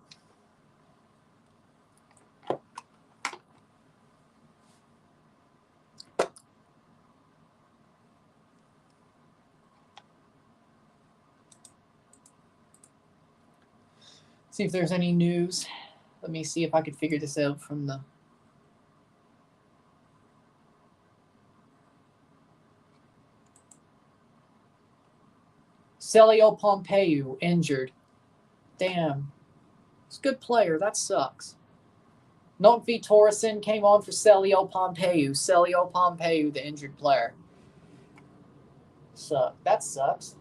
Speaker 1: See if there's any news. Let me see if I could figure this out from the... Celio Pompeu injured. Damn. He's a good player. That sucks. Note V. Torreson came on for Celio Pompeu. Celio Pompeu, the injured player. That sucks.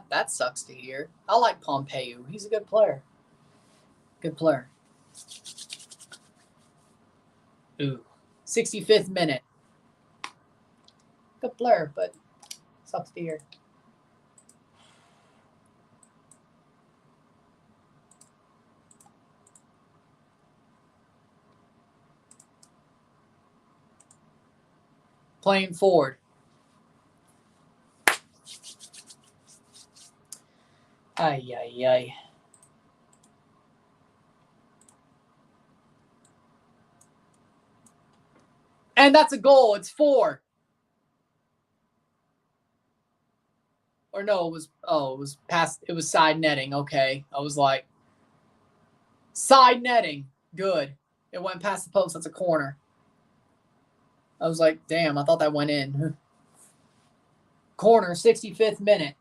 Speaker 1: That sucks to hear. I like Pompeu. He's a good player. Good player. Ooh. 65th minute. Good player, but sucks to hear. Playing forward. Ay, ay, ay. And that's a goal. It's 4. Or no, it was past. It was side netting. Okay. I was like, side netting. Good. It went past the post. That's a corner. I was like, damn, I thought that went in. Corner, 65th minute.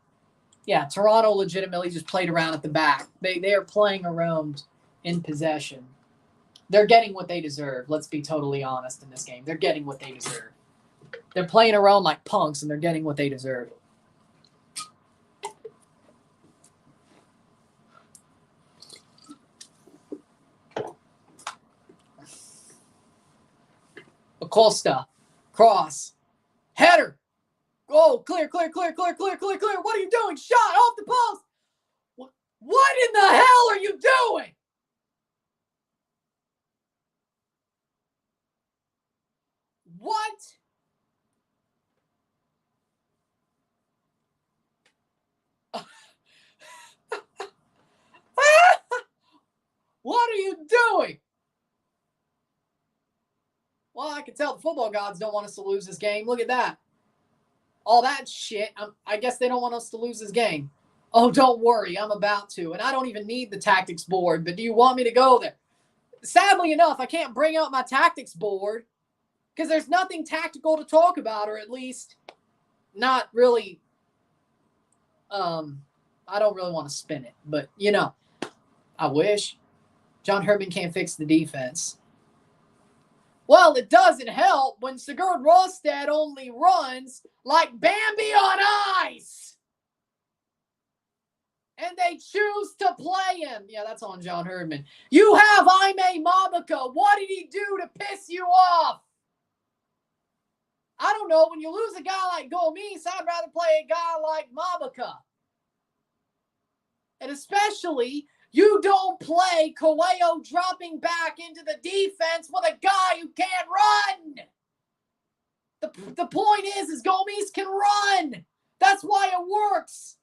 Speaker 1: Yeah, Toronto legitimately just played around at the back. They are playing around in possession. They're getting what they deserve. Let's be totally honest in this game. They're getting what they deserve. They're playing around like punks, and they're getting what they deserve. Acosta, cross. Header. Oh, clear, clear, clear, clear, clear, clear, clear. What are you doing? Shot off the post. What in the hell are you doing? What? What are you doing? Well, I can tell the football gods don't want us to lose this game. Look at that. All that shit. I guess they don't want us to lose this game. Oh, don't worry. I'm about to. And I don't even need the tactics board, but do you want me to go there? Sadly enough, I can't bring out my tactics board because there's nothing tactical to talk about, or at least not really. I don't really want to spin it, but, you know, I wish. John Herdman can't fix the defense. Well, it doesn't help when Sigurd Rosted only runs like Bambi on ice. And they choose to play him. Yeah, that's on John Herdman. You have Aime Mabaka. What did he do to piss you off? I don't know. When you lose a guy like Gomes, I'd rather play a guy like Mabaka. And especially, you don't play Coelho dropping back into the defense with a guy who can't run. The point is Gomes can run. That's why it works.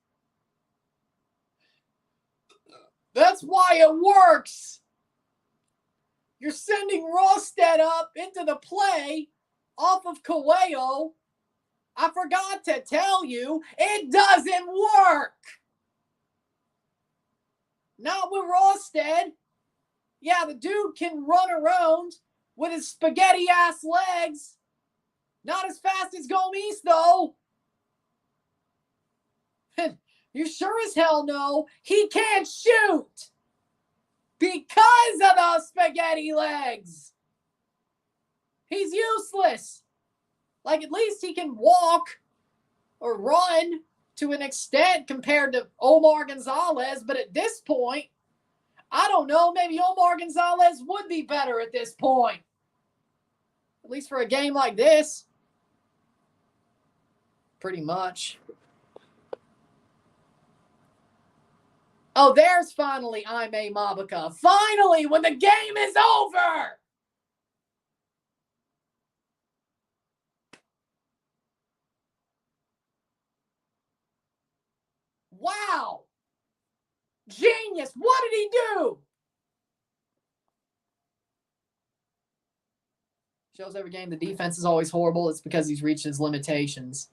Speaker 1: That's why it works. You're sending Rosted up into the play off of Coelho. I forgot to tell you, it doesn't work. Not with Rosted. Yeah, the dude can run around with his spaghetti-ass legs. Not as fast as Gomes, though. You sure as hell know he can't shoot because of those spaghetti legs. He's useless. Like, at least he can walk or run to an extent compared to Omar Gonzalez. But at this point, I don't know. Maybe Omar Gonzalez would be better at this point. At least for a game like this. Pretty much. Oh, there's finally Aime Mabaka. Finally, when the game is over. Wow. Genius. What did he do? Shows every game the defense is always horrible. It's because he's reached his limitations.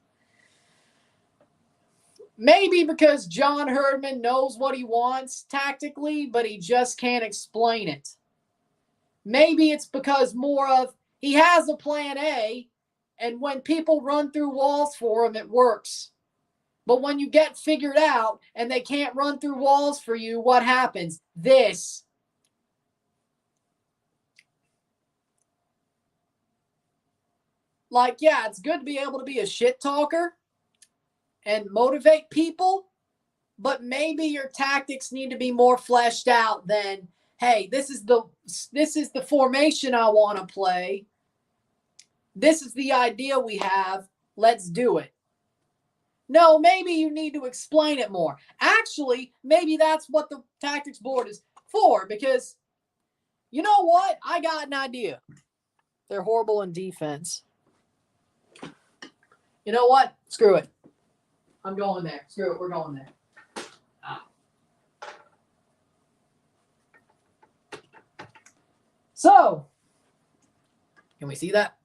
Speaker 1: Maybe because John Herdman knows what he wants tactically, but he just can't explain it. Maybe it's because more of he has a plan A, and when people run through walls for him, it works. But when you get figured out and they can't run through walls for you, what happens? This. Like, yeah, it's good to be able to be a shit talker and motivate people, but maybe your tactics need to be more fleshed out than, hey, this is the formation I want to play. This is the idea we have. Let's do it. No, maybe you need to explain it more. Actually, maybe that's what the tactics board is for, because you know what? I got an idea. They're horrible in defense. You know what? Screw it. I'm going there. Screw it. We're going there. So, can we see that?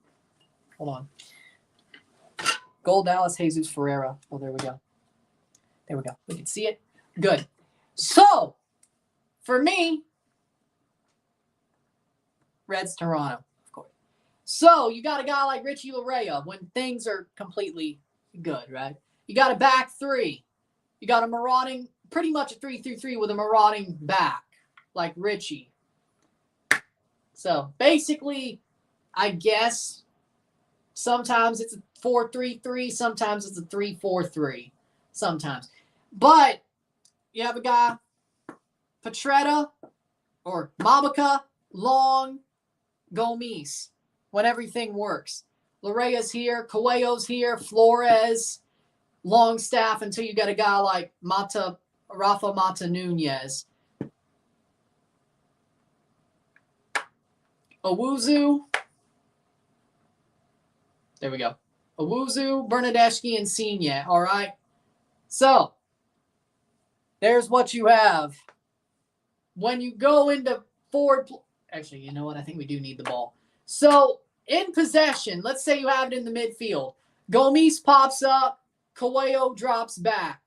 Speaker 1: Hold on. Gold Dallas, Jesus Ferreira. Oh, there we go. There we go. We can see it. Good. So, for me, Reds Toronto, of course. So, you got a guy like Richie Laryea when things are completely good, right? You got a back three. You got a marauding, pretty much a 3-3-3 with a marauding back, like Richie. So, basically, I guess sometimes it's a 4-3-3, sometimes it's a 3-4-3, sometimes. But you have a guy, Petretta or Mabaka, Long, Gomes, when everything works. Larrea's here. Coelho's here. Flores. Longstaff until you got a guy like Rafa Mata Nunez. Owuzu. There we go. Owuzu, Bernadeschi, and Insigne. All right. So, there's what you have. When you go into forward... Actually, you know what? I think we do need the ball. So, in possession, let's say you have it in the midfield. Gomes pops up. Coelho drops back.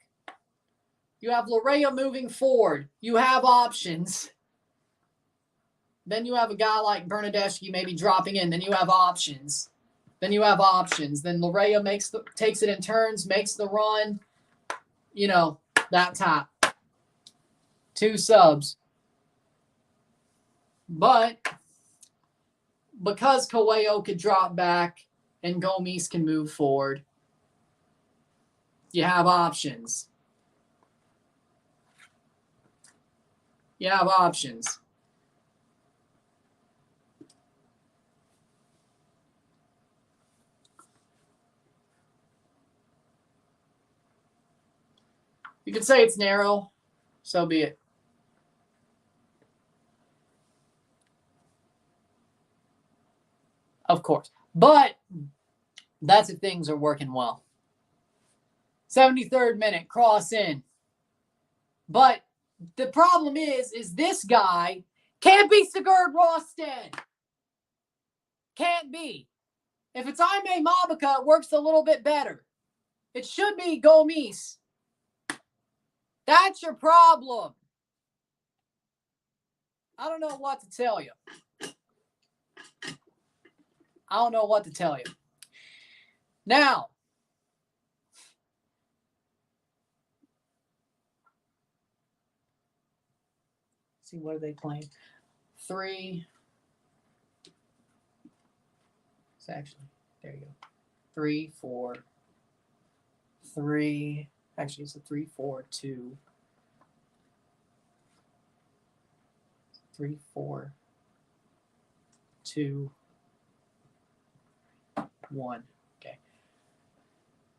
Speaker 1: You have Larrea moving forward. You have options. Then you have a guy like Bernadeschi maybe dropping in. Then you have options. Then Larrea takes it in turns, makes the run. You know, that type. 2 subs. But because Coelho could drop back and Gomes can move forward, you have options. You have options. You could say it's narrow, so be it. Of course. But that's if things are working well. 73rd minute, cross in. But the problem is this guy can't be Sigurd Rosted. Can't be. If it's Aime Mabaka, it works a little bit better. It should be Gomes. That's your problem. I don't know what to tell you. Now, see, what are they playing? 3. It's actually, there you go. 3, 4, 3. Actually, it's a 3, 4, 2. 3, 4, 2, 1. Okay.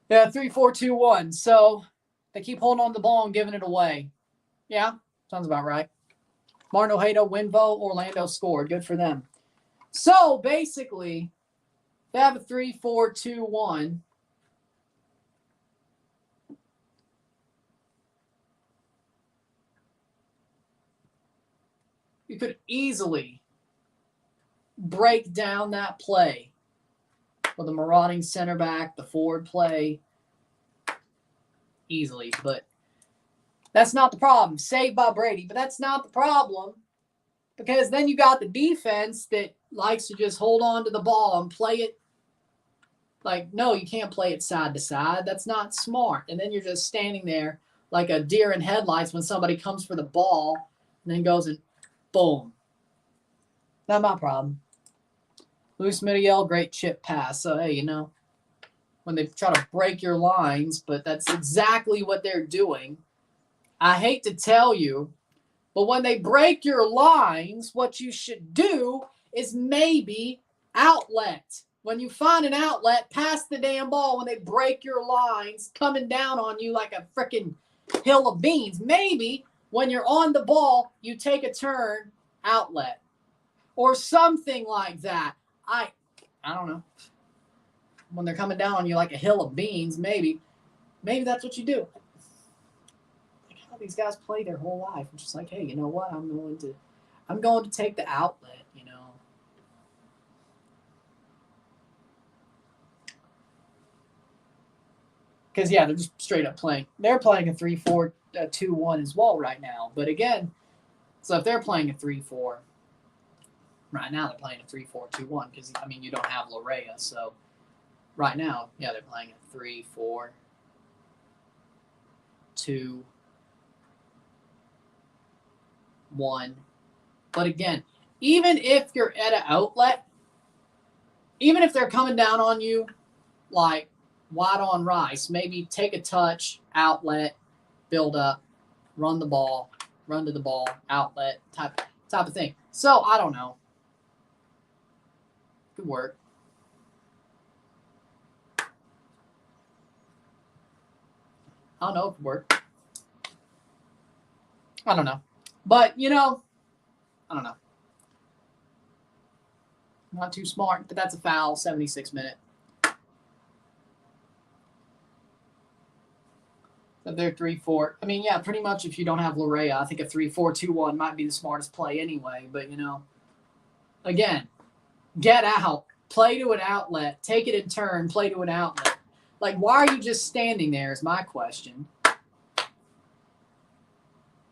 Speaker 1: Yeah, 3, 4, 2, 1. So they keep holding on to the ball and giving it away. Yeah, sounds about right. Martin Ojeda, Winvo, Orlando scored. Good for them. So basically, they have a 3, 4, 2, 1. You could easily break down that play with a marauding center back, the forward play, easily. But that's not the problem. Saved by Brady, but that's not the problem, because then you got the defense that likes to just hold on to the ball and play it. Like, no, you can't play it side to side. That's not smart. And then you're just standing there like a deer in headlights when somebody comes for the ball and then goes and boom. Not my problem. Luis Muriel, great chip pass. So, hey, you know, when they try to break your lines, but that's exactly what they're doing. I hate to tell you, but when they break your lines, what you should do is maybe outlet. When you find an outlet, pass the damn ball when they break your lines, coming down on you like a freaking hill of beans. Maybe when you're on the ball, you take a turn, outlet. Or something like that. I don't know. When they're coming down on you like a hill of beans, maybe that's what you do. Like how these guys play their whole life. I'm just like, hey, you know what? I'm going to take the outlet, you know. Because, yeah, they're just straight up playing. They're playing a 3-4-2-1 as well right now. But, again, so if they're playing a 3-4, right now they're playing a 3-4-2-1 because, I mean, you don't have Larrea. So, right now, yeah, they're playing a 3-4-2-1. But, again, even if you're at an outlet, even if they're coming down on you like wide on rice, maybe take a touch, outlet, build up, run the ball, run to the ball, outlet, type of thing. So, I don't know. Good work. I don't know if it would work. I don't know. But, you know, I don't know. Not too smart, but that's a foul, 76 minute. So they're 3-4. I mean, yeah, pretty much if you don't have Larea, I think a 3-4-2-1 might be the smartest play anyway. But, you know, again, get out. Play to an outlet. Take it in turn. Play to an outlet. Like, why are you just standing there is my question.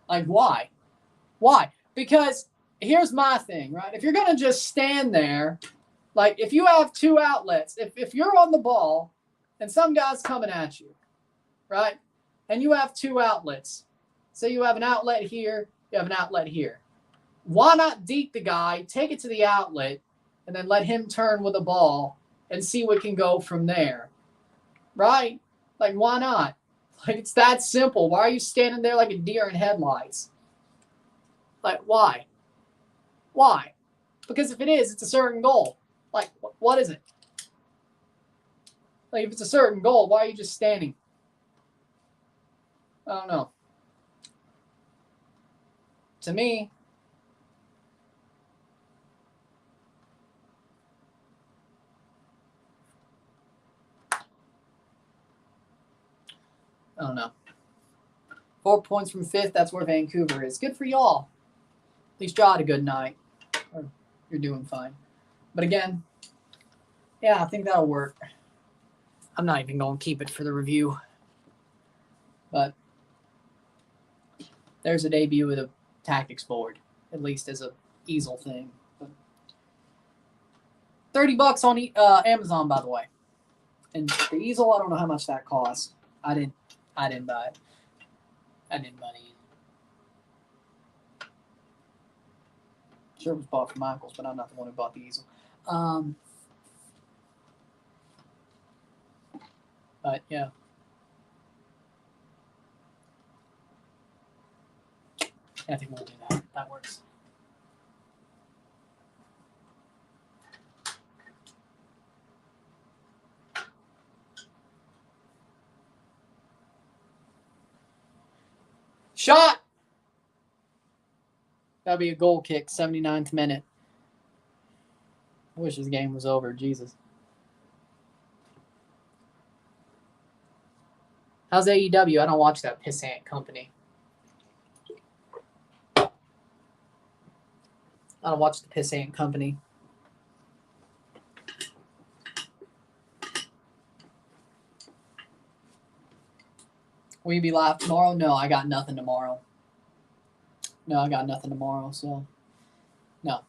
Speaker 1: Like, why? Why? Because here's my thing, right? If you're going to just stand there, like if you have two outlets, if you're on the ball and some guy's coming at you, right? And you have two outlets. So you have an outlet here, you have an outlet here. Why not deke the guy, take it to the outlet, and then let him turn with the ball and see what can go from there? Right? Like, why not? Like, it's that simple. Why are you standing there like a deer in headlights? Like, why? Why? Because if it is, it's a certain goal. Like, what is it? Like, if it's a certain goal, why are you just standing? I don't know. To me, I don't know. 4 points from fifth. That's where Vancouver is. Good for y'all. At least y'all had a good night. Or you're doing fine. But again, yeah, I think that'll work. I'm not even going to keep it for the review. But there's a debut with a tactics board, at least as a easel thing. But $30 on Amazon, by the way. And the easel, I don't know how much that costs. I didn't buy it. I didn't buy it. Sure, it was bought from Michaels, but I'm not the one who bought the easel. But yeah. I think we'll do that. That works. Shot! That'll be a goal kick, 79th minute. I wish this game was over. Jesus. How's AEW? I don't watch that pissant company. I don't watch the pissant company. Will you be live tomorrow? No, I got nothing tomorrow. So no.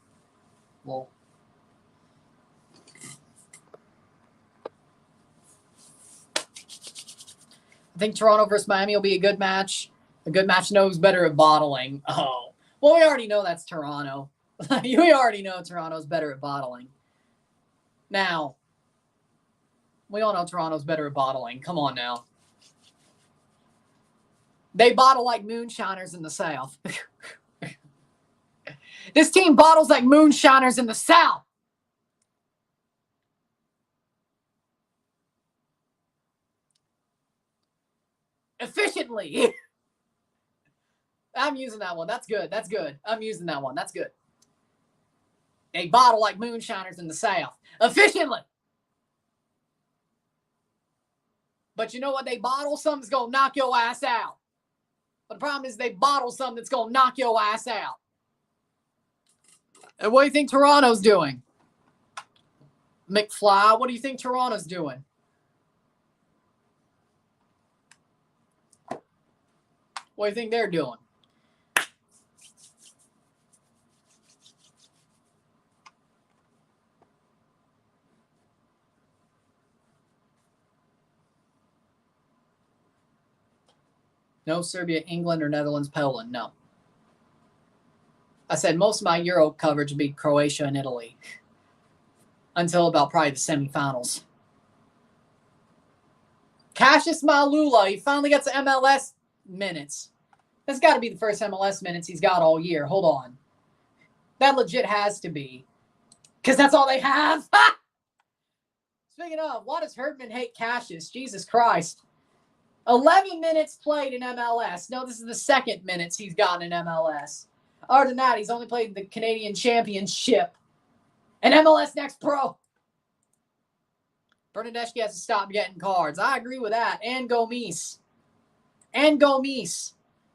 Speaker 1: Well, I think Toronto versus Miami will be a good match. A good match knows better at bottling. Oh, well, we already know that's Toronto. We already know Toronto's better at bottling. Now, we all know Toronto's better at bottling. Come on now. They bottle like moonshiners in the South. This team bottles like moonshiners in the South. Efficiently. I'm using that one. That's good. That's good. I'm using that one. That's good. They bottle like moonshiners in the South. Efficiently. But you know what? They bottle something that's going to knock your ass out. But the problem is they bottle something that's going to knock your ass out. And what do you think Toronto's doing? McFly, what do you think Toronto's doing? What do you think they're doing? No Serbia, England, or Netherlands, Poland. No. I said most of my Euro coverage would be Croatia and Italy. Until about probably the semifinals. Cassius Malula, he finally gets MLS minutes. That's got to be the first MLS minutes he's got all year. Hold on. That legit has to be. Because that's all they have. Speaking of, why does Herdman hate Cassius? Jesus Christ. 11 minutes played in MLS. No, this is the second minutes he's gotten in MLS. Other than that, he's only played the Canadian Championship and MLS Next Pro. Bernadeschi has to stop getting cards. I agree with that. And Gomes.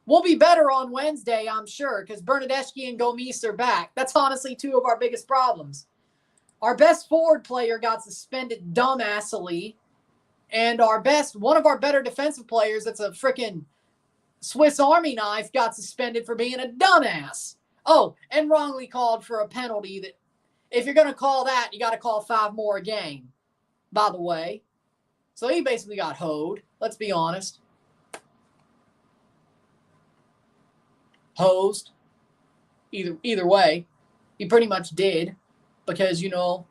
Speaker 1: We'll be better on Wednesday, I'm sure, because Bernadeschi and Gomes are back. That's honestly two of our biggest problems. Our best forward player got suspended dumbassily. And one of our better defensive players that's a freaking Swiss Army knife got suspended for being a dumbass. Oh, and wrongly called for a penalty that if you're going to call that, you got to call 5 more a game, by the way. So he basically got hoed. Let's be honest. Hosed. Either way, he pretty much did because, you know,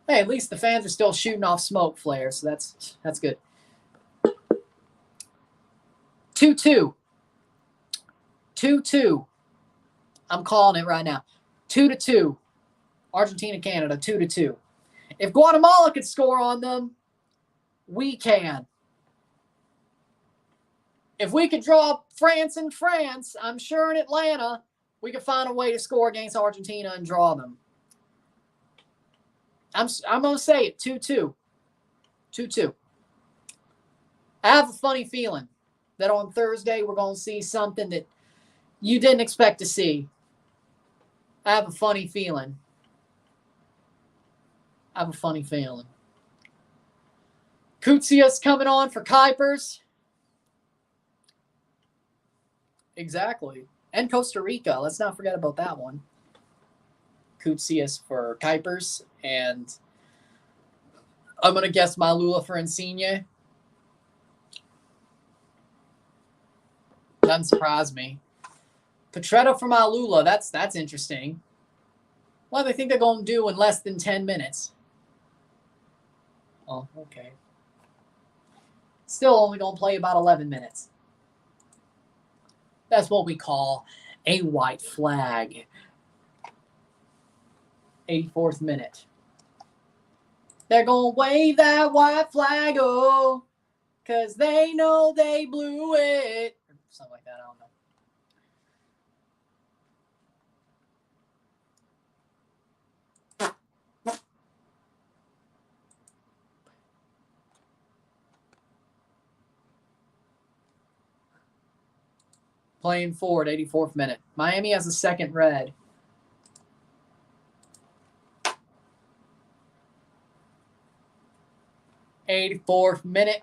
Speaker 1: hey, at least the fans are still shooting off smoke flares, so that's good. 2-2. 2-2. I'm calling it right now. 2-2. Argentina, Canada, 2-2. If Guatemala could score on them, we can. If we could draw France and France, I'm sure in Atlanta, we could find a way to score against Argentina and draw them. I'm going to say it, 2-2. 2-2. I have a funny feeling that on Thursday we're going to see something that you didn't expect to see. I have a funny feeling. Kutsia's coming on for Kuipers. Exactly. And Costa Rica. Let's not forget about that one. Kutsias for Kuipers. And I'm going to guess Malula for Insigne. Doesn't surprise me. Petretta for Malula. That's interesting. What do they think they're going to do in less than 10 minutes? Oh, okay. Still only going to play about 11 minutes. That's what we call a white flag. 84th minute. They're going to wave that white flag, oh, because they know they blew it. Or something like that, I don't know. Playing forward, 84th minute. Miami has a second red. '84th minute.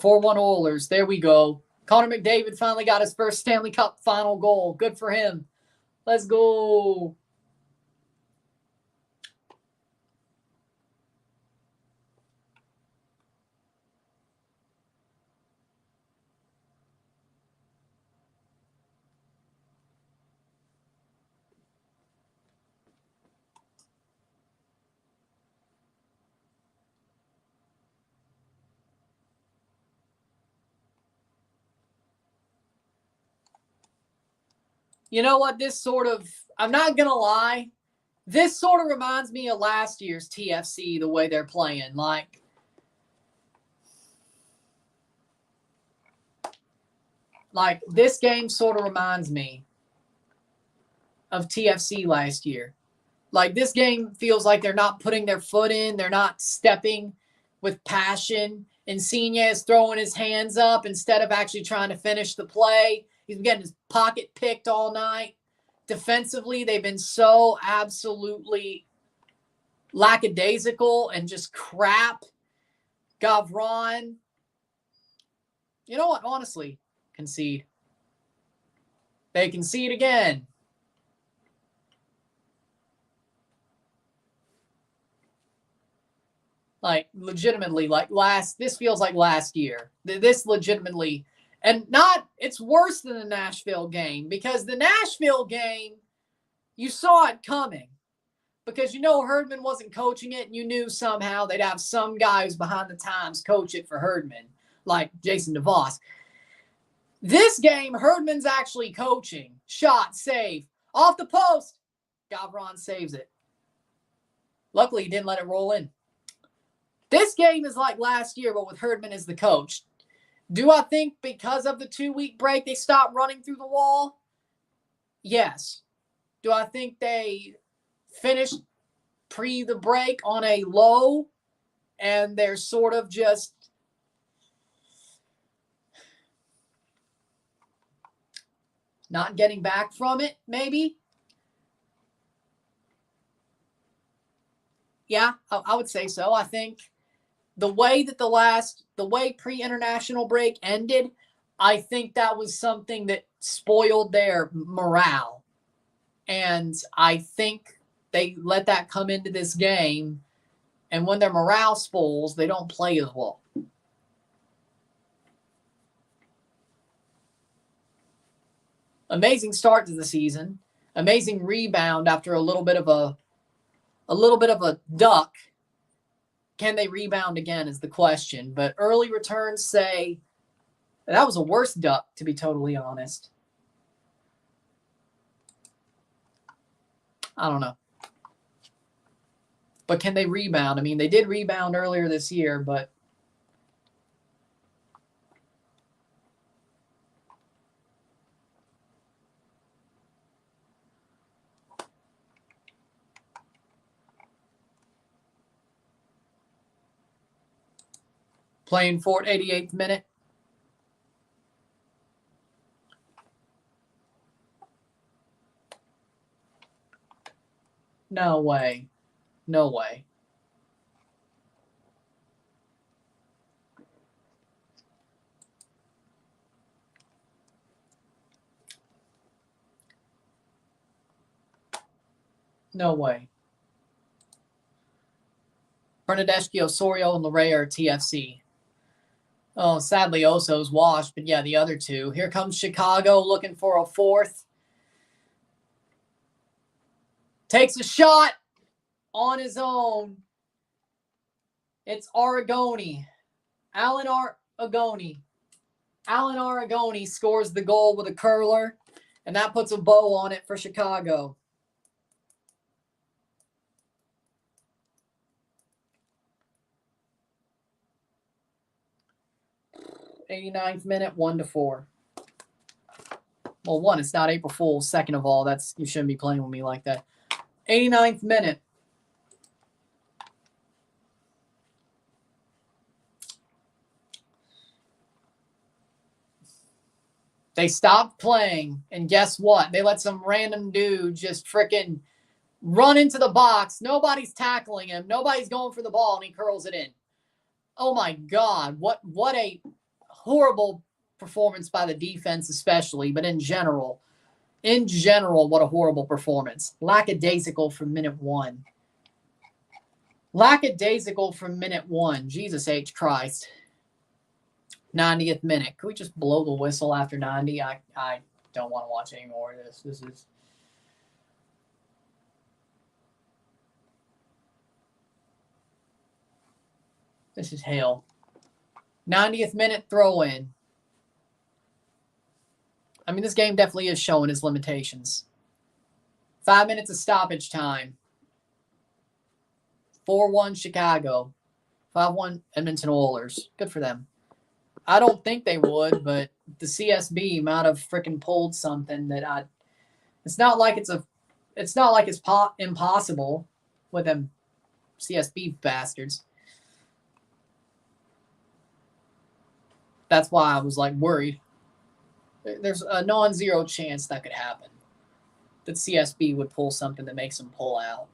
Speaker 1: (4-1) Oilers. There we go. Connor McDavid finally got his first Stanley Cup final goal. Good for him. Let's go. You know what? I'm not going to lie. This sort of reminds me of last year's TFC, the way they're playing. Like this game sort of reminds me of TFC last year. Like this game feels like they're not putting their foot in. They're not stepping with passion. Insigne is throwing his hands up instead of actually trying to finish the play. He's been getting his pocket picked all night. Defensively, they've been so absolutely lackadaisical and just crap. Gavron. You know what? Honestly, concede. They concede again. Like, legitimately, this feels like last year. This legitimately, and it's worse than the Nashville game because the Nashville game, you saw it coming because you know Herdman wasn't coaching it, and you knew somehow they'd have some guy who's behind the times coach it for Herdman, like Jason DeVos. This game, Herdman's actually coaching. Shot, save. Off the post. Gavron saves it. Luckily, he didn't let it roll in. This game is like last year, but with Herdman as the coach. Do I think because of the 2-week break, they stopped running through the wall? Yes. Do I think they finished pre the break on a low and they're sort of just not getting back from it, maybe? Yeah, I would say so. I think the way that the way pre-international break ended, I think that was something that spoiled their morale. And I think they let that come into this game. And when their morale spoils, they don't play as well. Amazing start to the season. Amazing rebound after a little bit of a duck. Can they rebound again is the question. But early returns say that was a worse duck, to be totally honest. I don't know. But can they rebound? I mean, they did rebound earlier this year, but playing Fort 88th minute. No way. No way. No way. Bernadeschi, Osorio, and Larrea are TFC. Oh, sadly, Oso's washed, but yeah, the other two. Here comes Chicago looking for a fourth. Takes a shot on his own. It's Aragoni. Alan Aragoni scores the goal with a curler, and that puts a bow on it for Chicago. 89th minute, 1-4. Well, one, it's not April Fool's. Second of all, you shouldn't be playing with me like that. 89th minute. They stopped playing, and guess what? They let some random dude just frickin' run into the box. Nobody's tackling him. Nobody's going for the ball, and he curls it in. Oh, my God. What a horrible performance by the defense especially, but in general, what a horrible performance. Lackadaisical from minute one. Lackadaisical from minute one. Jesus H. Christ. 90th minute. Can we just blow the whistle after 90? I don't want to watch any more of this. This is hell. 90th minute throw in. I mean, this game definitely is showing its limitations. 5 minutes of stoppage time. 4-1 Chicago. 5-1 Edmonton Oilers. Good for them. I don't think they would, but the CSB might have freaking pulled something that it's not like it's impossible with them CSB bastards. That's why I was like worried. There's a non-zero chance that could happen. That CSB would pull something that makes them pull out.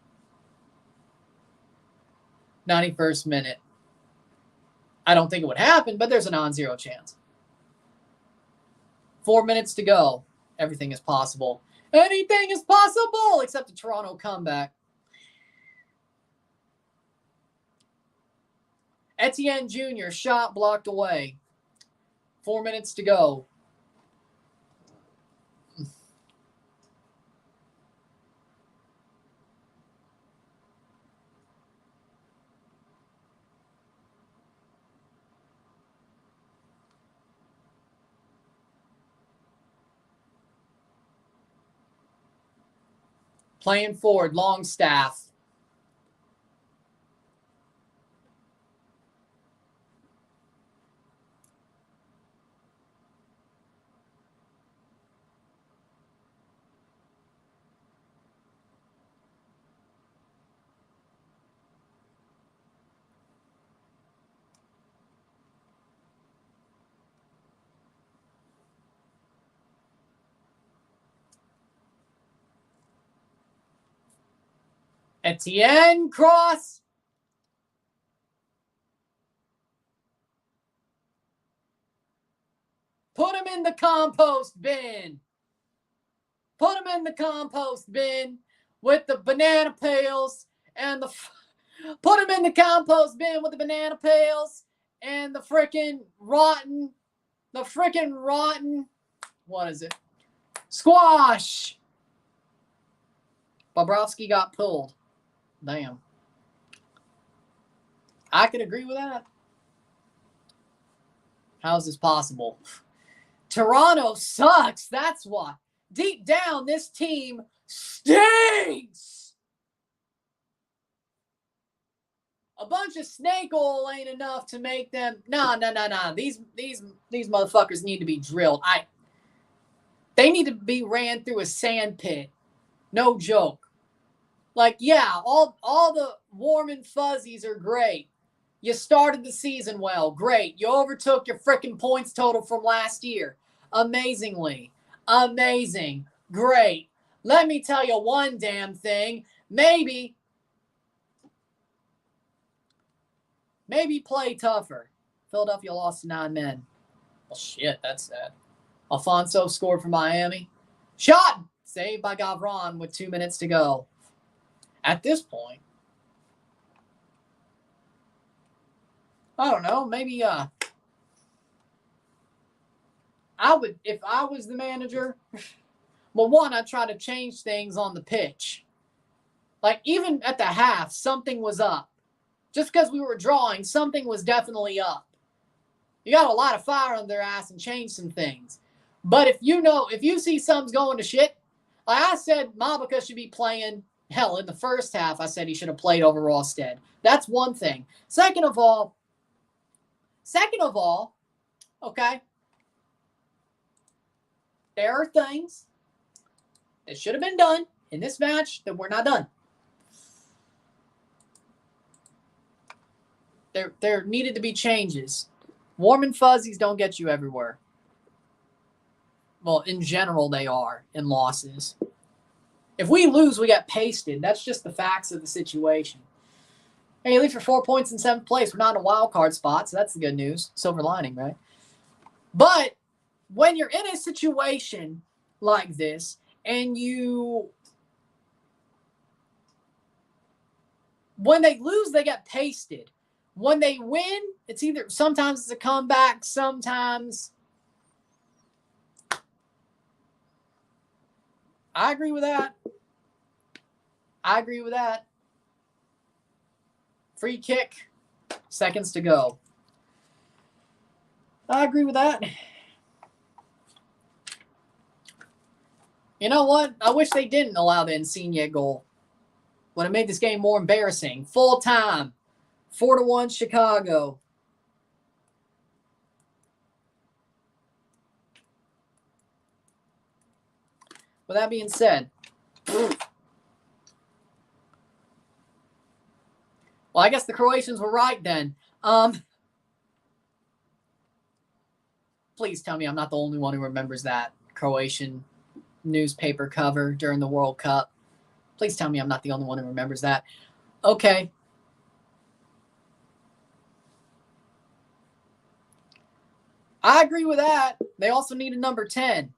Speaker 1: 91st minute. I don't think it would happen, but there's a non-zero chance. 4 minutes to go. Everything is possible. Anything is possible except a Toronto comeback. Etienne Jr. shot blocked away. 4 minutes to go. Playing forward, Longstaff. Etienne, cross. Put him in the compost bin. Put him in the compost bin with the banana peels and the... Put him in the compost bin with the banana peels and the freaking rotten... What is it? Squash. Bobrovsky got pulled. Damn. I could agree with that. How is this possible? Toronto sucks. That's why. Deep down, this team stinks. A bunch of snake oil ain't enough to make them. Nah. These motherfuckers need to be drilled. They need to be ran through a sand pit. No joke. Like, yeah, all the warm and fuzzies are great. You started the season well. Great. You overtook your freaking points total from last year. Amazingly. Amazing. Great. Let me tell you one damn thing. Maybe play tougher. Philadelphia lost to 9 men. Well, shit, that's sad. Alfonso scored for Miami. Shot! Saved by Gavron with 2 minutes to go. At this point, I don't know, maybe I would, if I was the manager, well, one, I'd try to change things on the pitch. Like, even at the half, something was up. Just because we were drawing, something was definitely up. You got a lot of fire on their ass and change some things. But if you see something's going to shit, like I said, Mabica should be playing. Hell, in the first half, I said he should have played over Rawstead. That's one thing. Second of all, okay, there are things that should have been done in this match that were not done. There needed to be changes. Warm and fuzzies don't get you everywhere. Well, in general, they are in losses. If we lose, we get pasted. That's just the facts of the situation. Hey, you leave for 4 points in 7th place. We're not in a wild card spot, so that's the good news. Silver lining, right? But when you're in a situation like this and when they lose, they get pasted. When they win, sometimes it's a comeback, sometimes... I agree with that. Free kick, seconds to go. I agree with that. You know what? I wish they didn't allow the Insigne goal. Would have made this game more embarrassing. Full time. 4-1 Chicago. With that being said, well, I guess the Croatians were right then. Please tell me I'm not the only one who remembers that Croatian newspaper cover during the World Cup. Please tell me I'm not the only one who remembers that. Okay. I agree with that. They also need a number 10.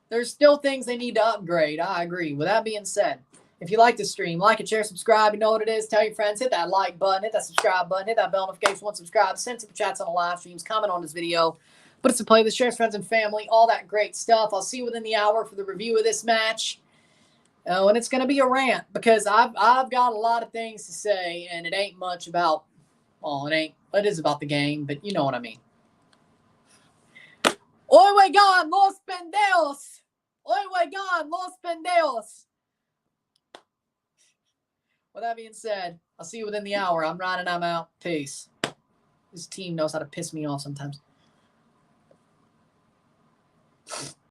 Speaker 1: There's still things they need to upgrade. I agree. With that being said, if you like this stream, like it, share, subscribe. You know what it is. Tell your friends. Hit that like button. Hit that subscribe button. Hit that bell notification once subscribed. Send super chats on the live streams. Comment on this video. Put it to play. Share with friends and family. All that great stuff. I'll see you within the hour for the review of this match. And it's going to be a rant because I've got a lot of things to say, and it ain't much about, well, it is about the game, but you know what I mean. Oigan, los pendejos. Oigan, los pendejos. With that being said, I'll see you within the hour. I'm Ryan and I'm out. Peace. This team knows how to piss me off sometimes.